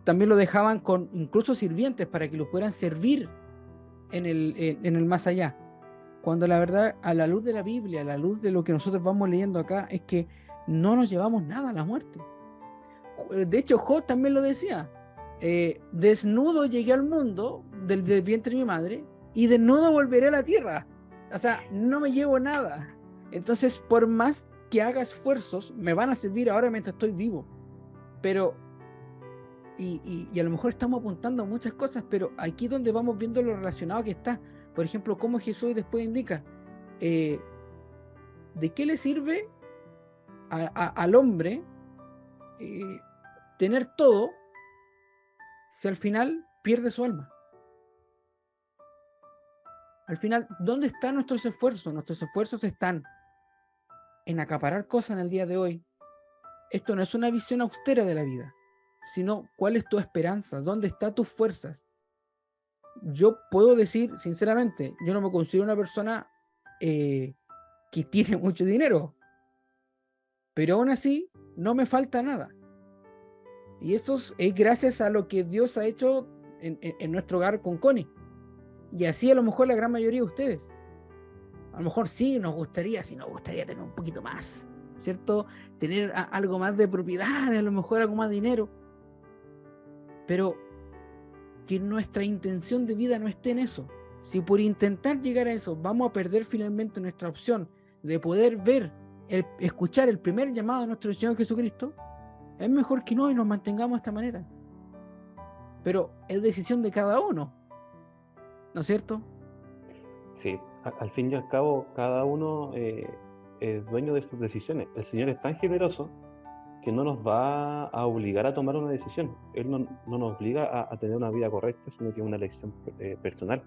También lo dejaban con incluso sirvientes, para que lo pudieran servir en el más allá. Cuando la verdad, a la luz de la Biblia, a la luz de lo que nosotros vamos leyendo acá, es que no nos llevamos nada a la muerte. De hecho, Job también lo decía. Desnudo llegué al mundo del vientre de mi madre y desnudo volveré a la tierra. O sea, no me llevo nada. Entonces, por más que haga esfuerzos, me van a servir ahora mientras estoy vivo. Pero, y a lo mejor estamos apuntando a muchas cosas, pero aquí es donde vamos viendo lo relacionado que está. Por ejemplo, cómo Jesús después indica, eh, ¿de qué le sirve al hombre eh, tener todo si al final pierde su alma? Al final, ¿dónde están nuestros esfuerzos? Nuestros esfuerzos están en acaparar cosas en el día de hoy. Esto no es una visión austera de la vida, sino cuál es tu esperanza, dónde están tus fuerzas. Yo puedo decir, sinceramente, yo no me considero una persona que tiene mucho dinero, pero aún así no me falta nada. Y eso es gracias a lo que Dios ha hecho en nuestro hogar con Connie. Y así a lo mejor la gran mayoría de ustedes. A lo mejor sí nos gustaría tener un poquito más, ¿cierto? Tener algo más de propiedad, a lo mejor algo más de dinero. Pero que nuestra intención de vida no esté en eso. Si por intentar llegar a eso vamos a perder finalmente nuestra opción de poder escuchar el primer llamado de nuestro Señor Jesucristo, es mejor que no y nos mantengamos de esta manera. Pero es decisión de cada uno, ¿no es cierto? Sí, al fin y al cabo, cada uno es dueño de sus decisiones. El Señor es tan generoso que no nos va a obligar a tomar una decisión. Él no nos obliga a tener una vida correcta, sino que es una elección personal.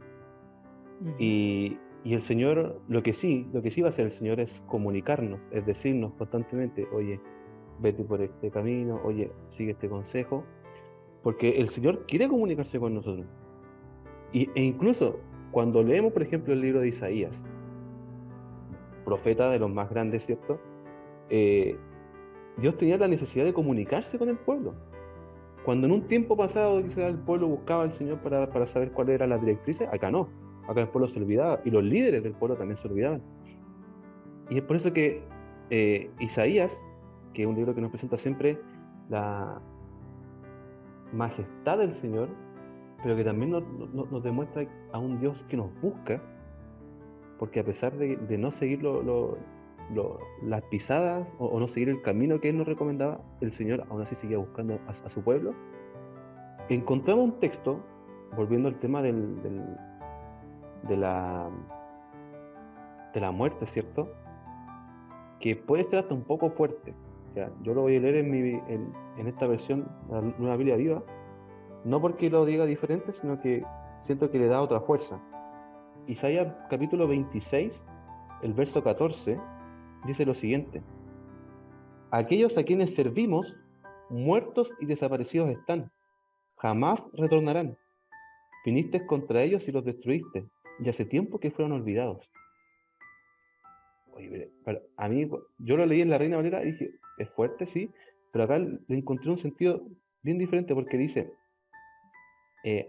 Uh-huh. Y el Señor, lo que sí va a hacer el Señor es comunicarnos, es decirnos constantemente, oye, vete por este camino, oye, sigue este consejo, porque el Señor quiere comunicarse con nosotros. E incluso cuando leemos, por ejemplo, el libro de Isaías, profeta de los más grandes, ¿cierto? Dios tenía la necesidad de comunicarse con el pueblo. Cuando en un tiempo pasado quizás el pueblo buscaba al Señor para saber cuál era la directriz, acá no. Acá el pueblo se olvidaba y los líderes del pueblo también se olvidaban. Y es por eso que Isaías, que es un libro que nos presenta siempre la majestad del Señor, pero que también nos demuestra a un Dios que nos busca, porque a pesar de no seguir las pisadas o no seguir el camino que Él nos recomendaba, el Señor aún así seguía buscando a su pueblo. Encontramos un texto, volviendo al tema de la, de la muerte, ¿cierto? Que puede ser hasta un poco fuerte. Ya, yo lo voy a leer en esta versión, la Nueva Biblia Viva, no porque lo diga diferente, sino que siento que le da otra fuerza. Isaías capítulo 26, el verso 14, dice lo siguiente: aquellos a quienes servimos, muertos y desaparecidos están, jamás retornarán. Viniste contra ellos y los destruiste, y hace tiempo que fueron olvidados. Oye, a mí, yo lo leí en la Reina Valera y dije, es fuerte, sí, Pero acá le encontré un sentido bien diferente porque dice,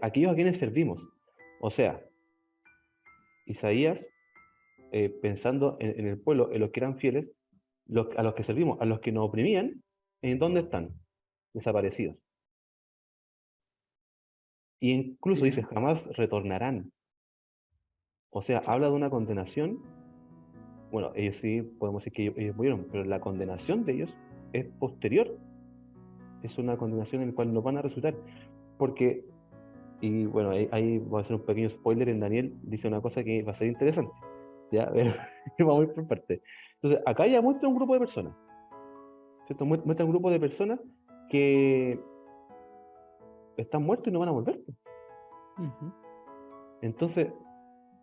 aquellos a quienes servimos. O sea, Isaías, pensando en el pueblo, en los que eran fieles, a los que servimos, a los que nos oprimían, ¿en dónde están? Desaparecidos. Y incluso dice, Ya. jamás retornarán. O sea, habla de una condenación. Bueno, ellos sí, podemos decir que ellos murieron, pero la condenación de ellos es posterior. Es una condenación en la cual no van a resultar. Porque, y bueno, ahí voy a hacer un pequeño spoiler, en Daniel dice una cosa que va a ser interesante. ¿Ya? Pero vamos a ir por parte. Entonces, acá ya muestra un grupo de personas, ¿cierto? Muestra un grupo de personas que están muertos y no van a volver. Ujú. Entonces,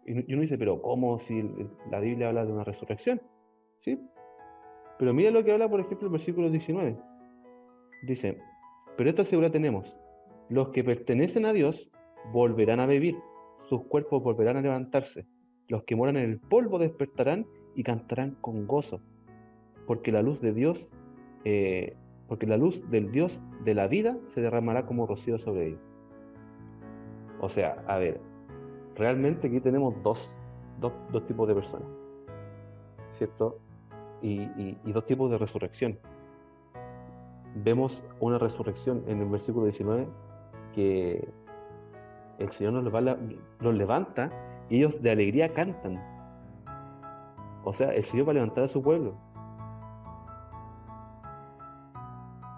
y uno dice, pero ¿cómo si la Biblia habla de una resurrección? ¿Sí? Pero mira lo que habla, por ejemplo, el versículo 19. Dice, pero esta seguridad tenemos, los que pertenecen a Dios volverán a vivir, sus cuerpos volverán a levantarse, los que moran en el polvo despertarán y cantarán con gozo, porque la luz de Dios, porque la luz del Dios de la vida se derramará como rocío sobre ellos. O sea, a ver, realmente aquí tenemos dos tipos de personas, ¿cierto? Y dos tipos de resurrección. Vemos una resurrección en el versículo 19 que el Señor los levanta y ellos de alegría cantan. O sea, el Señor va a levantar a su pueblo.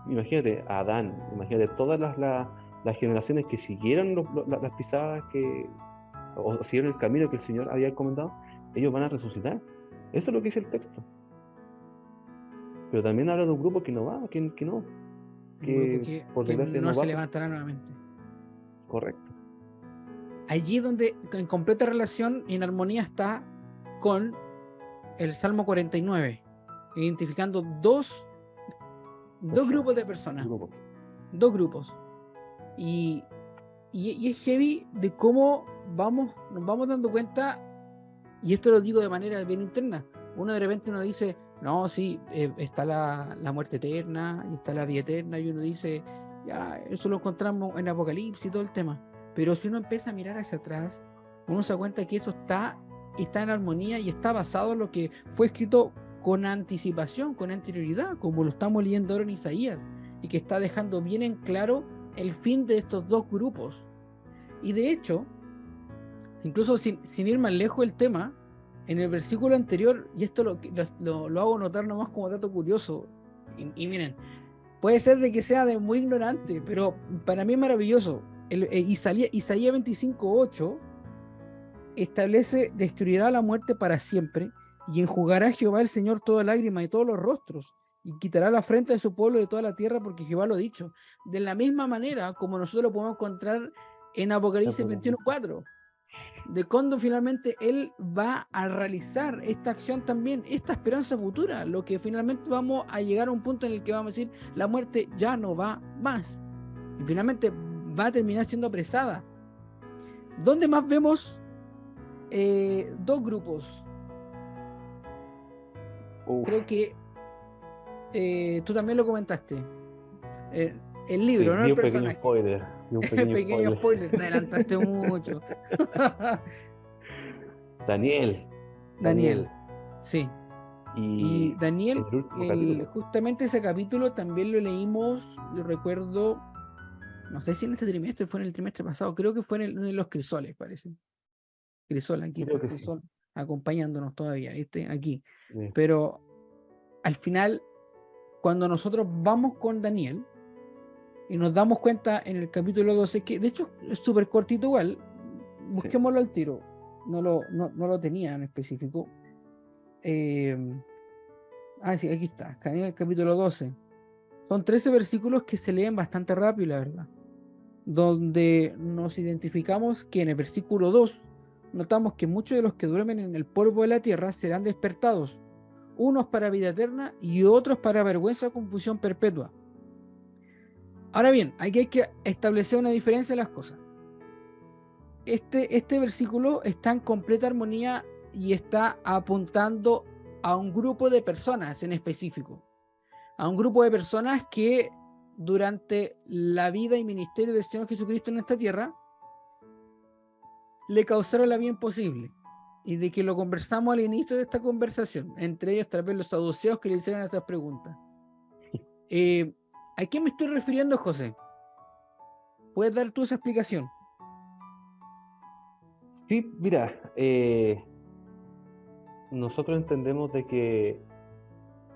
Imagínate a Adán, imagínate todas las generaciones que siguieron las pisadas o siguieron el camino que el Señor había encomendado, ellos van a resucitar. Eso es lo que dice el texto. Pero también habla de un grupo que no va, que no, Un grupo que por que desgracia no no se va. levantará nuevamente. Correcto. Allí donde en completa relación y en armonía está con el Salmo 49, identificando dos Personas, grupos de personas, grupos. dos grupos. Y, y es heavy de cómo nos vamos dando cuenta, y esto lo digo de manera bien interna. Uno de repente uno dice, no, sí, está la muerte eterna, y está la vida eterna, y uno dice, ya, eso lo encontramos en Apocalipsis y todo el tema. Pero si uno empieza a mirar hacia atrás, uno se da cuenta que eso está en armonía y está basado en lo que fue escrito con anticipación, con anterioridad, como lo estamos leyendo ahora en Isaías, y que está dejando bien en claro el fin de estos dos grupos. Y de hecho, incluso sin ir más lejos del tema, en el versículo anterior, y esto lo hago notar nomás como dato curioso, y miren, puede ser de que sea de muy ignorante, pero para mí es maravilloso. Isaías 25:8 establece: destruirá la muerte para siempre, y enjugará Jehová el Señor toda lágrima y todos los rostros, y quitará la frente de su pueblo de toda la tierra, porque Jehová lo ha dicho. De la misma manera como nosotros lo podemos encontrar en Apocalipsis 21:4, de cuando finalmente él va a realizar esta acción también, esta esperanza futura, lo que finalmente vamos a llegar a un punto en el que vamos a decir, la muerte ya no va más, y finalmente va a terminar siendo apresada. ¿Dónde más vemos dos grupos? Uf, Creo que tú también lo comentaste. Eh, el sí, libro, no di el un pequeño personaje. spoiler, di un pequeño Pequeño spoiler. spoiler, te adelantaste mucho. Daniel, Daniel, Daniel, sí. Y y en Daniel, el último capítulo, justamente ese capítulo también lo leímos, yo recuerdo, no sé si en este trimestre, fue en el trimestre pasado, creo que fue uno de los Crisoles, parece. Crisol, aquí está creo que sí. Crisol acompañándonos todavía, ¿viste? Aquí. Sí, Pero al final, cuando nosotros vamos con Daniel y nos damos cuenta en el capítulo 12, que de hecho es súper cortito igual, sí. busquémoslo al tiro, no lo tenía en específico. Eh, sí, aquí está, en el capítulo 12. Son 13 versículos que se leen bastante rápido, la verdad, donde nos identificamos que en el versículo 2 notamos que muchos de los que duermen en el polvo de la tierra serán despertados, unos para vida eterna y otros para vergüenza o confusión perpetua. Ahora bien, aquí hay que establecer una diferencia en las cosas. Este versículo está en completa armonía y está apuntando a un grupo de personas en específico. a un grupo de personas que durante la vida y ministerio del Señor Jesucristo en esta tierra le causaron la vida imposible. Y de que lo conversamos al inicio de esta conversación, entre ellos tal vez los saduceos que le hicieron esas preguntas. ¿A qué me estoy refiriendo, José? ¿Puedes dar tú esa explicación? Sí, mira, nosotros entendemos de que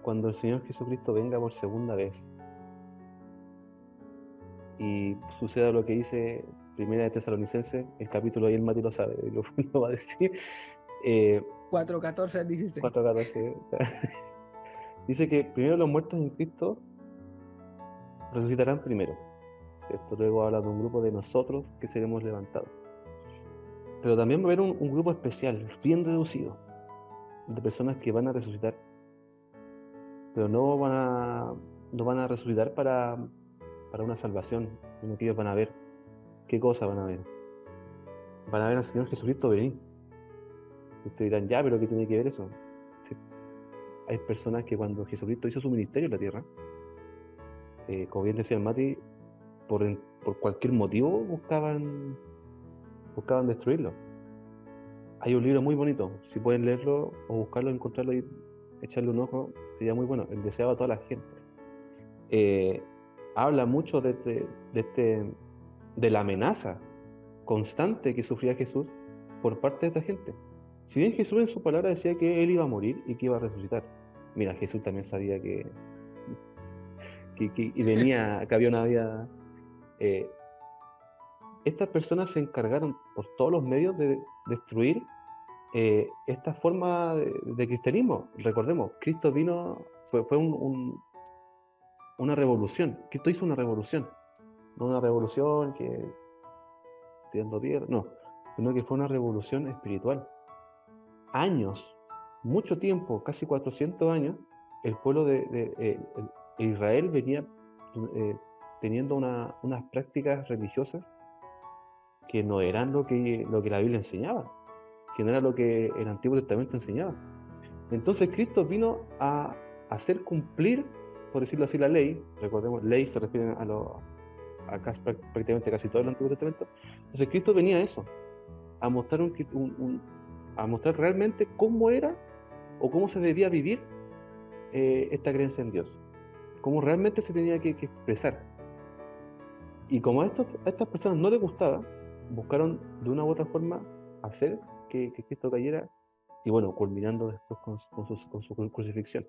cuando el Señor Jesucristo venga por segunda vez y suceda lo que dice Primera de Tesalonicenses, el capítulo ahí el Mati lo sabe, lo va a decir, 4:14 al 16. 4:14, dice que primero los muertos en Cristo resucitarán primero. Esto luego habla de un grupo de nosotros que seremos levantados. Pero también va a haber un grupo especial, bien reducido, de personas que van a resucitar, pero no van a resucitar para una salvación, sino que ellos van a ver. ¿Qué cosa van a ver? Van a ver al Señor Jesucristo venir. Y ustedes dirán, ya, pero ¿qué tiene que ver eso? Sí. Hay personas que cuando Jesucristo hizo su ministerio en la tierra, como bien decía el Mati, por cualquier motivo buscaban destruirlo. Hay un libro muy bonito, si pueden leerlo o buscarlo, encontrarlo y echarle un ojo, sería muy bueno. El deseado a toda la gente. Habla mucho de la amenaza constante que sufría Jesús por parte de esta gente. Si bien Jesús en su palabra decía que él iba a morir y que iba a resucitar, mira, Jesús también sabía que y venía, que había una vida. Estas personas se encargaron por todos los medios de destruir esta forma de cristianismo. Recordemos, Cristo vino, fue una revolución. Cristo hizo una revolución, no una revolución que tirando piedras, no, sino que fue una revolución espiritual. Años, mucho tiempo, casi 400 años, el pueblo de Israel venía teniendo unas prácticas religiosas que no eran lo que la Biblia enseñaba, que no era lo que el Antiguo Testamento enseñaba. Entonces Cristo vino a hacer cumplir, por decirlo así, la ley. Recordemos, ley se refiere a prácticamente casi todo el Antiguo Testamento. Entonces Cristo venía a eso, a mostrar, a mostrar realmente cómo era o cómo se debía vivir esta creencia en Dios, cómo realmente se tenía que expresar. Y como a estas personas no les gustaba, buscaron de una u otra forma hacer que Cristo cayera, y bueno, culminando después con su crucifixión.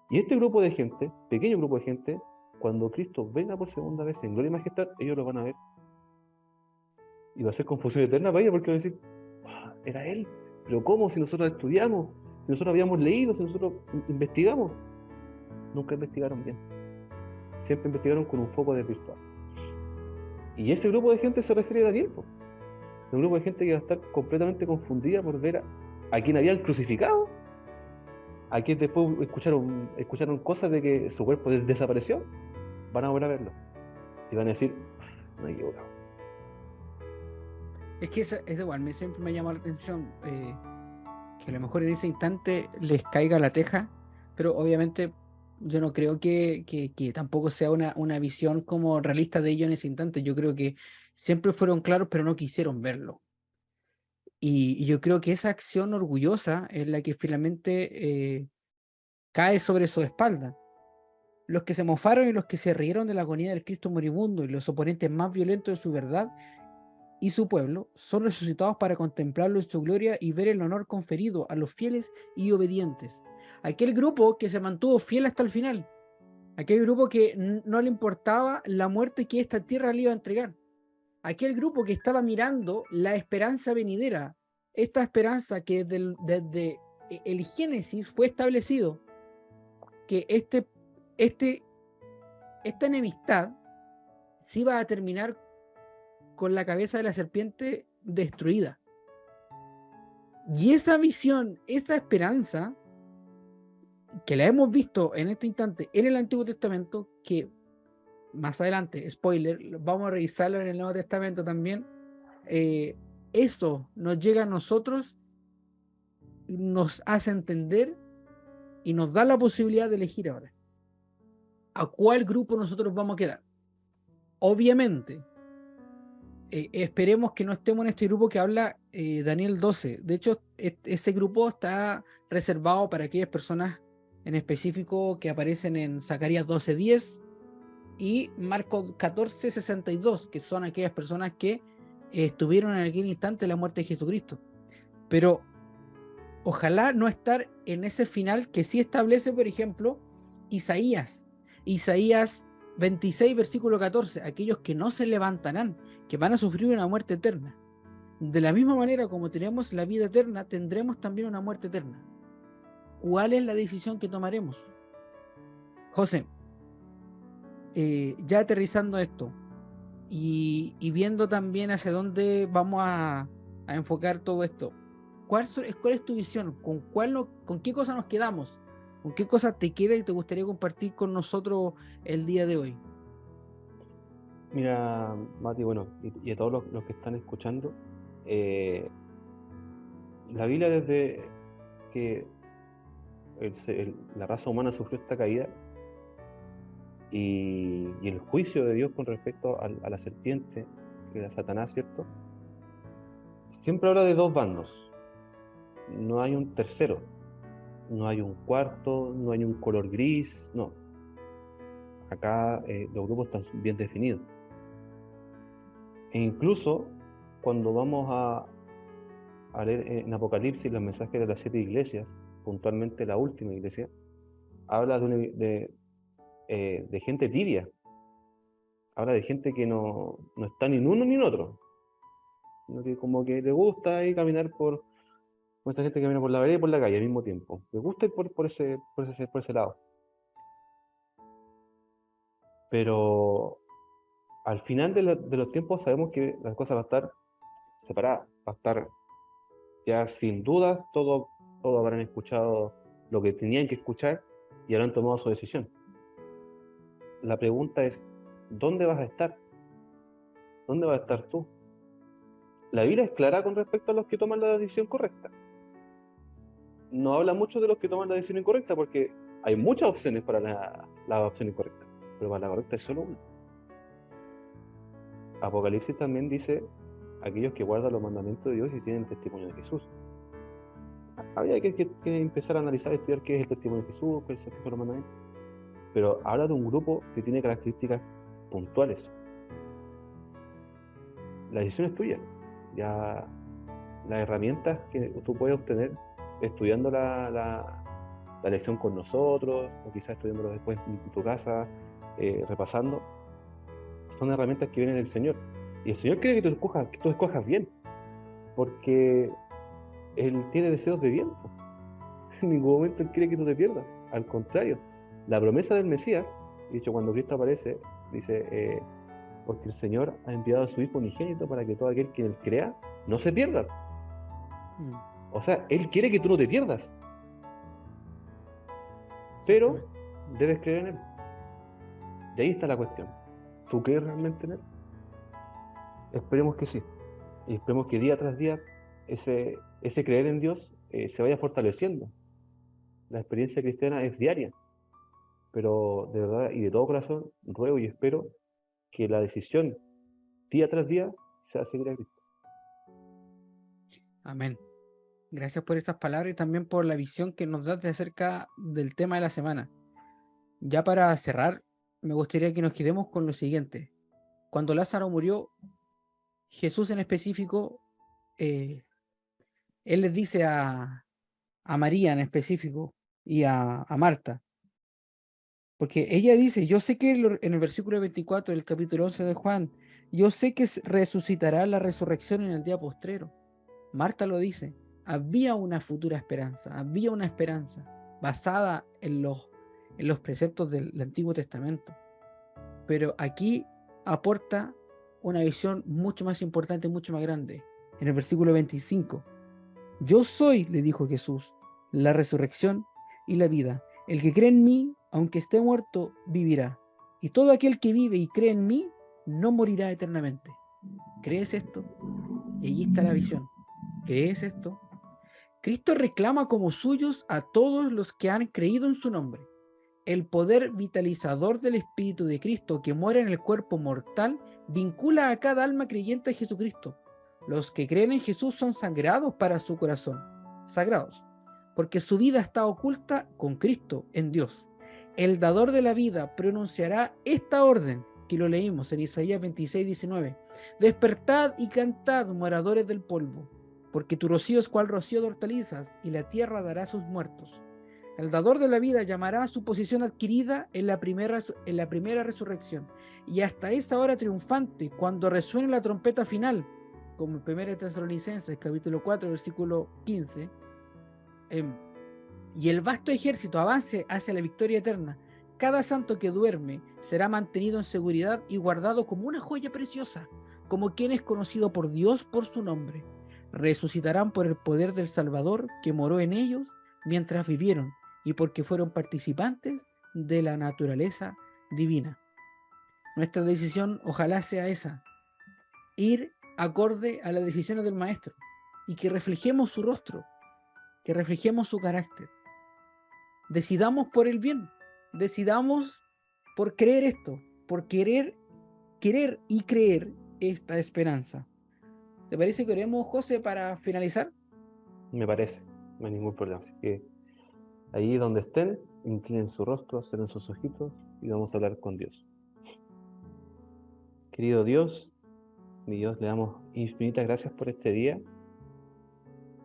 Y este grupo de gente, pequeño grupo de gente, cuando Cristo venga por segunda vez en gloria y majestad, ellos lo van a ver. Y va a ser confusión eterna para ellos, porque van a decir, era Él, pero ¿cómo? Si nosotros estudiamos, si nosotros habíamos leído, si nosotros investigamos. Nunca investigaron bien. Siempre investigaron con un foco desvirtuado. Y ese grupo de gente se refiere a Daniel, pues. Un grupo de gente que va a estar completamente confundida por ver a quien habían crucificado, a quien después escucharon cosas de que su cuerpo desapareció, van a volver a verlo. Y van a decir, me he equivocado. Es que es igual, siempre me ha llamado la atención que a lo mejor en ese instante les caiga la teja, pero obviamente yo no creo que tampoco sea una visión como realista de ellos en ese instante. Yo creo que siempre fueron claros, pero no quisieron verlo. Y yo creo que esa acción orgullosa es la que finalmente cae sobre su espalda. Los que se mofaron y los que se rieron de la agonía del Cristo moribundo y los oponentes más violentos de su verdad y su pueblo son resucitados para contemplarlo en su gloria y ver el honor conferido a los fieles y obedientes. Aquel grupo que se mantuvo fiel hasta el final, aquel grupo que no le importaba la muerte que esta tierra le iba a entregar, aquel grupo que estaba mirando la esperanza venidera, esta esperanza que desde el Génesis fue establecido, que esta enemistad se iba a terminar con la cabeza de la serpiente destruida. Y esa visión, esa esperanza, que la hemos visto en este instante en el Antiguo Testamento, que más adelante, spoiler, vamos a revisarlo en el Nuevo Testamento también, eso nos llega a nosotros, nos hace entender y nos da la posibilidad de elegir ahora. ¿a cuál grupo nosotros vamos a quedar? Obviamente, esperemos que no estemos en este grupo que habla Daniel 12. De hecho, ese grupo está reservado para aquellas personas en específico que aparecen en Zacarías 12:10 y Marcos 14:62, que son aquellas personas que estuvieron en aquel instante de la muerte de Jesucristo. Pero ojalá no estar en ese final que sí establece, por ejemplo, Isaías 26, versículo 14, aquellos que no se levantarán, que van a sufrir una muerte eterna. De la misma manera como tenemos la vida eterna, tendremos también una muerte eterna. ¿Cuál es la decisión que tomaremos? José, ya aterrizando esto y viendo también hacia dónde vamos a enfocar todo esto, ¿cuál es tu visión? ¿Con qué cosa nos quedamos? ¿Con qué cosa te queda y te gustaría compartir con nosotros el día de hoy? Mira, Mati, bueno, y a todos los que están escuchando, la Biblia desde que la raza humana sufrió esta caída y el juicio de Dios con respecto a la serpiente, que era Satanás, ¿cierto? Siempre habla de dos bandos, no hay un tercero, no hay un cuarto, no hay un color gris, no. Acá los grupos están bien definidos. E incluso cuando vamos a leer en Apocalipsis los mensajes de las 7 iglesias, puntualmente la última iglesia, habla de gente tibia, habla de gente que no está ni en uno ni en otro, sino que como que le gusta ahí caminar por esa gente que camina por la vereda y por la calle al mismo tiempo, le gusta ir por ese lado. Pero al final de los tiempos sabemos que las cosas van a estar separadas, va a estar ya sin dudas, todos habrán escuchado lo que tenían que escuchar y habrán tomado su decisión. La pregunta es, ¿dónde vas a estar? ¿Dónde vas a estar tú? La Biblia es clara con respecto a los que toman la decisión correcta. No habla mucho de los que toman la decisión incorrecta porque hay muchas opciones para la opción incorrecta, pero para la correcta es solo una. Apocalipsis también dice aquellos que guardan los mandamientos de Dios y tienen el testimonio de Jesús. Habría que empezar a analizar y estudiar qué es el testimonio de Jesús, qué son los mandamientos. Pero habla de un grupo que tiene características puntuales. La decisión es tuya. Ya las herramientas que tú puedes obtener estudiando la lección con nosotros, o quizás estudiándolo después en tu casa, repasando, son herramientas que vienen del Señor. Y el Señor quiere que tú escojas bien, porque Él tiene deseos de bien. En ningún momento Él quiere que tú te pierdas. Al contrario, la promesa del Mesías, de hecho cuando Cristo aparece, dice, porque el Señor ha enviado a su Hijo unigénito para que todo aquel que Él crea no se pierda. O sea, Él quiere que tú no te pierdas, pero debes creer en Él. Y ahí está la cuestión. ¿Tú crees realmente en Él? Esperemos que sí. Y esperemos que día tras día ese creer en Dios se vaya fortaleciendo. La experiencia cristiana es diaria, pero de verdad y de todo corazón ruego y espero que la decisión día tras día sea seguir a Cristo. Amén. Gracias por esas palabras y también por la visión que nos das de acerca del tema de la semana. Ya para cerrar, me gustaría que nos quedemos con lo siguiente. Cuando Lázaro murió, Jesús en específico, él les dice a María en específico y a Marta, porque ella dice, yo sé que en el versículo 24 del capítulo 11 de Juan, yo sé que resucitará la resurrección en el día postrero. Marta lo dice, había una futura esperanza, había una esperanza basada en los preceptos del Antiguo Testamento. Pero aquí aporta una visión mucho más importante, mucho más grande. En el versículo 25, yo soy, le dijo Jesús, la resurrección y la vida. El que cree en mí, aunque esté muerto, vivirá. Y todo aquel que vive y cree en mí, no morirá eternamente. ¿Crees esto? Y allí está la visión. ¿Crees esto? Cristo reclama como suyos a todos los que han creído en su nombre. El poder vitalizador del Espíritu de Cristo que mora en el cuerpo mortal vincula a cada alma creyente a Jesucristo. Los que creen en Jesús son sagrados para su corazón, sagrados, porque su vida está oculta con Cristo en Dios. El dador de la vida pronunciará esta orden, que lo leímos en Isaías 26:19. Despertad y cantad, moradores del polvo, porque tu rocío es cual rocío de hortalizas, y la tierra dará a sus muertos. El dador de la vida llamará a su posición adquirida en la primera resurrección, y hasta esa hora triunfante, cuando resuene la trompeta final, como en 1 Tesalonicenses capítulo 4 versículo 15, y el vasto ejército avance hacia la victoria eterna, cada santo que duerme será mantenido en seguridad y guardado como una joya preciosa, como quien es conocido por Dios por su nombre. Resucitarán por el poder del Salvador que moró en ellos mientras vivieron, y porque fueron participantes de la naturaleza divina. Nuestra decisión ojalá sea esa, ir acorde a las decisiones del Maestro, y que reflejemos su rostro, que reflejemos su carácter. Decidamos por el bien, decidamos por creer esto, por querer y creer esta esperanza. ¿Te parece que oremos, José, para finalizar? Me parece, no hay ningún problema. Así que ahí donde estén, inclinen su rostro, cierren sus ojitos y vamos a hablar con Dios. Querido Dios, mi Dios, le damos infinitas gracias por este día.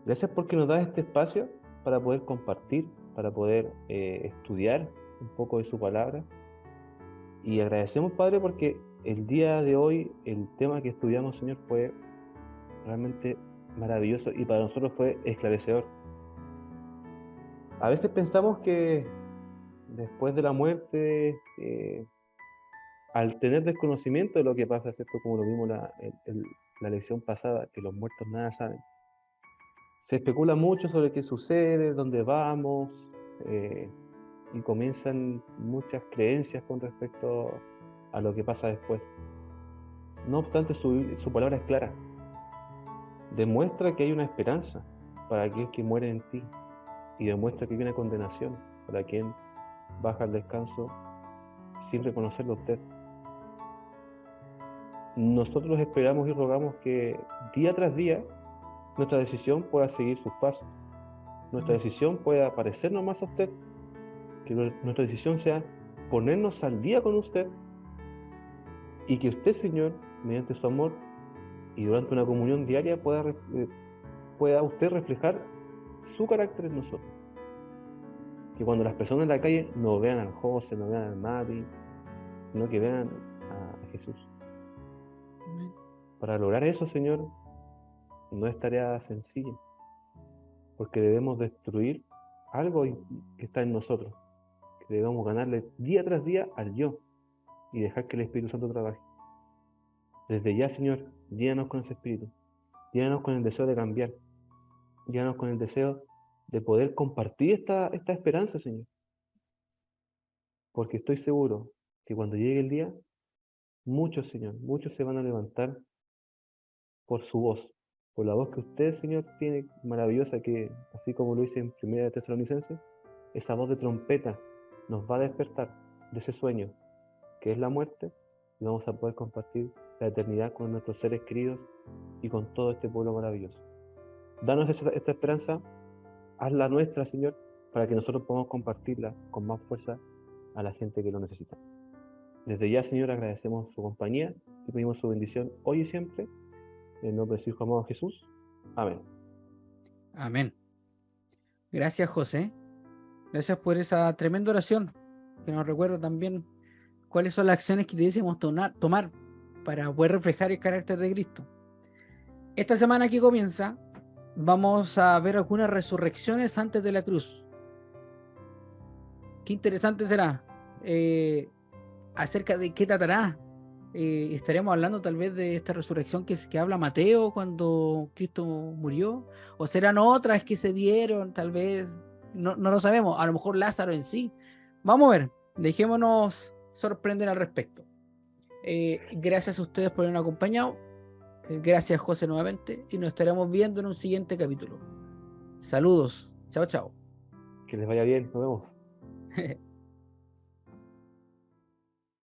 Gracias porque nos das este espacio para poder compartir, para poder estudiar un poco de su palabra. Y agradecemos, Padre, porque el día de hoy el tema que estudiamos, Señor, fue realmente maravilloso y para nosotros fue esclarecedor. A veces pensamos que después de la muerte, al tener desconocimiento de lo que pasa, ¿cierto? Como lo vimos la lección pasada, que los muertos nada saben. Se especula mucho sobre qué sucede, dónde vamos, y comienzan muchas creencias con respecto a lo que pasa después. No obstante, su palabra es clara. Demuestra que hay una esperanza para aquel que muere en ti y demuestra que hay una condenación para quien baja al descanso sin reconocerlo a usted. Nosotros esperamos y rogamos que día tras día nuestra decisión pueda seguir sus pasos, nuestra decisión pueda parecernos más a usted, que nuestra decisión sea ponernos al día con usted y que usted, Señor, mediante su amor y durante una comunión diaria pueda usted reflejar su carácter en nosotros. Que cuando las personas en la calle no vean al José, no vean al Mati, sino que vean a Jesús. Amén. Para lograr eso, Señor, no es tarea sencilla, porque debemos destruir algo que está en nosotros, que debemos ganarle día tras día al yo y dejar que el Espíritu Santo trabaje. Desde ya, Señor, llénanos con ese espíritu, llénanos con el deseo de cambiar, llénanos con el deseo de poder compartir esta esperanza, Señor. Porque estoy seguro que cuando llegue el día, muchos, Señor, muchos se van a levantar por su voz, por la voz que usted, Señor, tiene maravillosa, que así como lo dice en 1 Tesalonicenses, esa voz de trompeta nos va a despertar de ese sueño que es la muerte y vamos a poder compartir la eternidad con nuestros seres queridos y con todo este pueblo maravilloso. Danos esta esperanza, hazla nuestra, Señor, para que nosotros podamos compartirla con más fuerza a la gente que lo necesita. Desde ya, Señor, agradecemos su compañía y pedimos su bendición hoy y siempre, en el nombre de su Hijo amado Jesús. Amén. Amén. Gracias, José. Gracias por esa tremenda oración que nos recuerda también cuáles son las acciones que debiésemos tomar para poder reflejar el carácter de Cristo. Esta semana que comienza, vamos a ver algunas resurrecciones antes de la cruz. Qué interesante será. Acerca de qué tratará. Estaremos hablando tal vez de esta resurrección que habla Mateo cuando Cristo murió, o serán otras que se dieron, tal vez, no lo sabemos, a lo mejor Lázaro en sí. Vamos a ver, dejémonos sorprender al respecto. Gracias a ustedes por habernos acompañado, gracias José nuevamente, y nos estaremos viendo en un siguiente capítulo. Saludos, chao, chao. Que les vaya bien, nos vemos.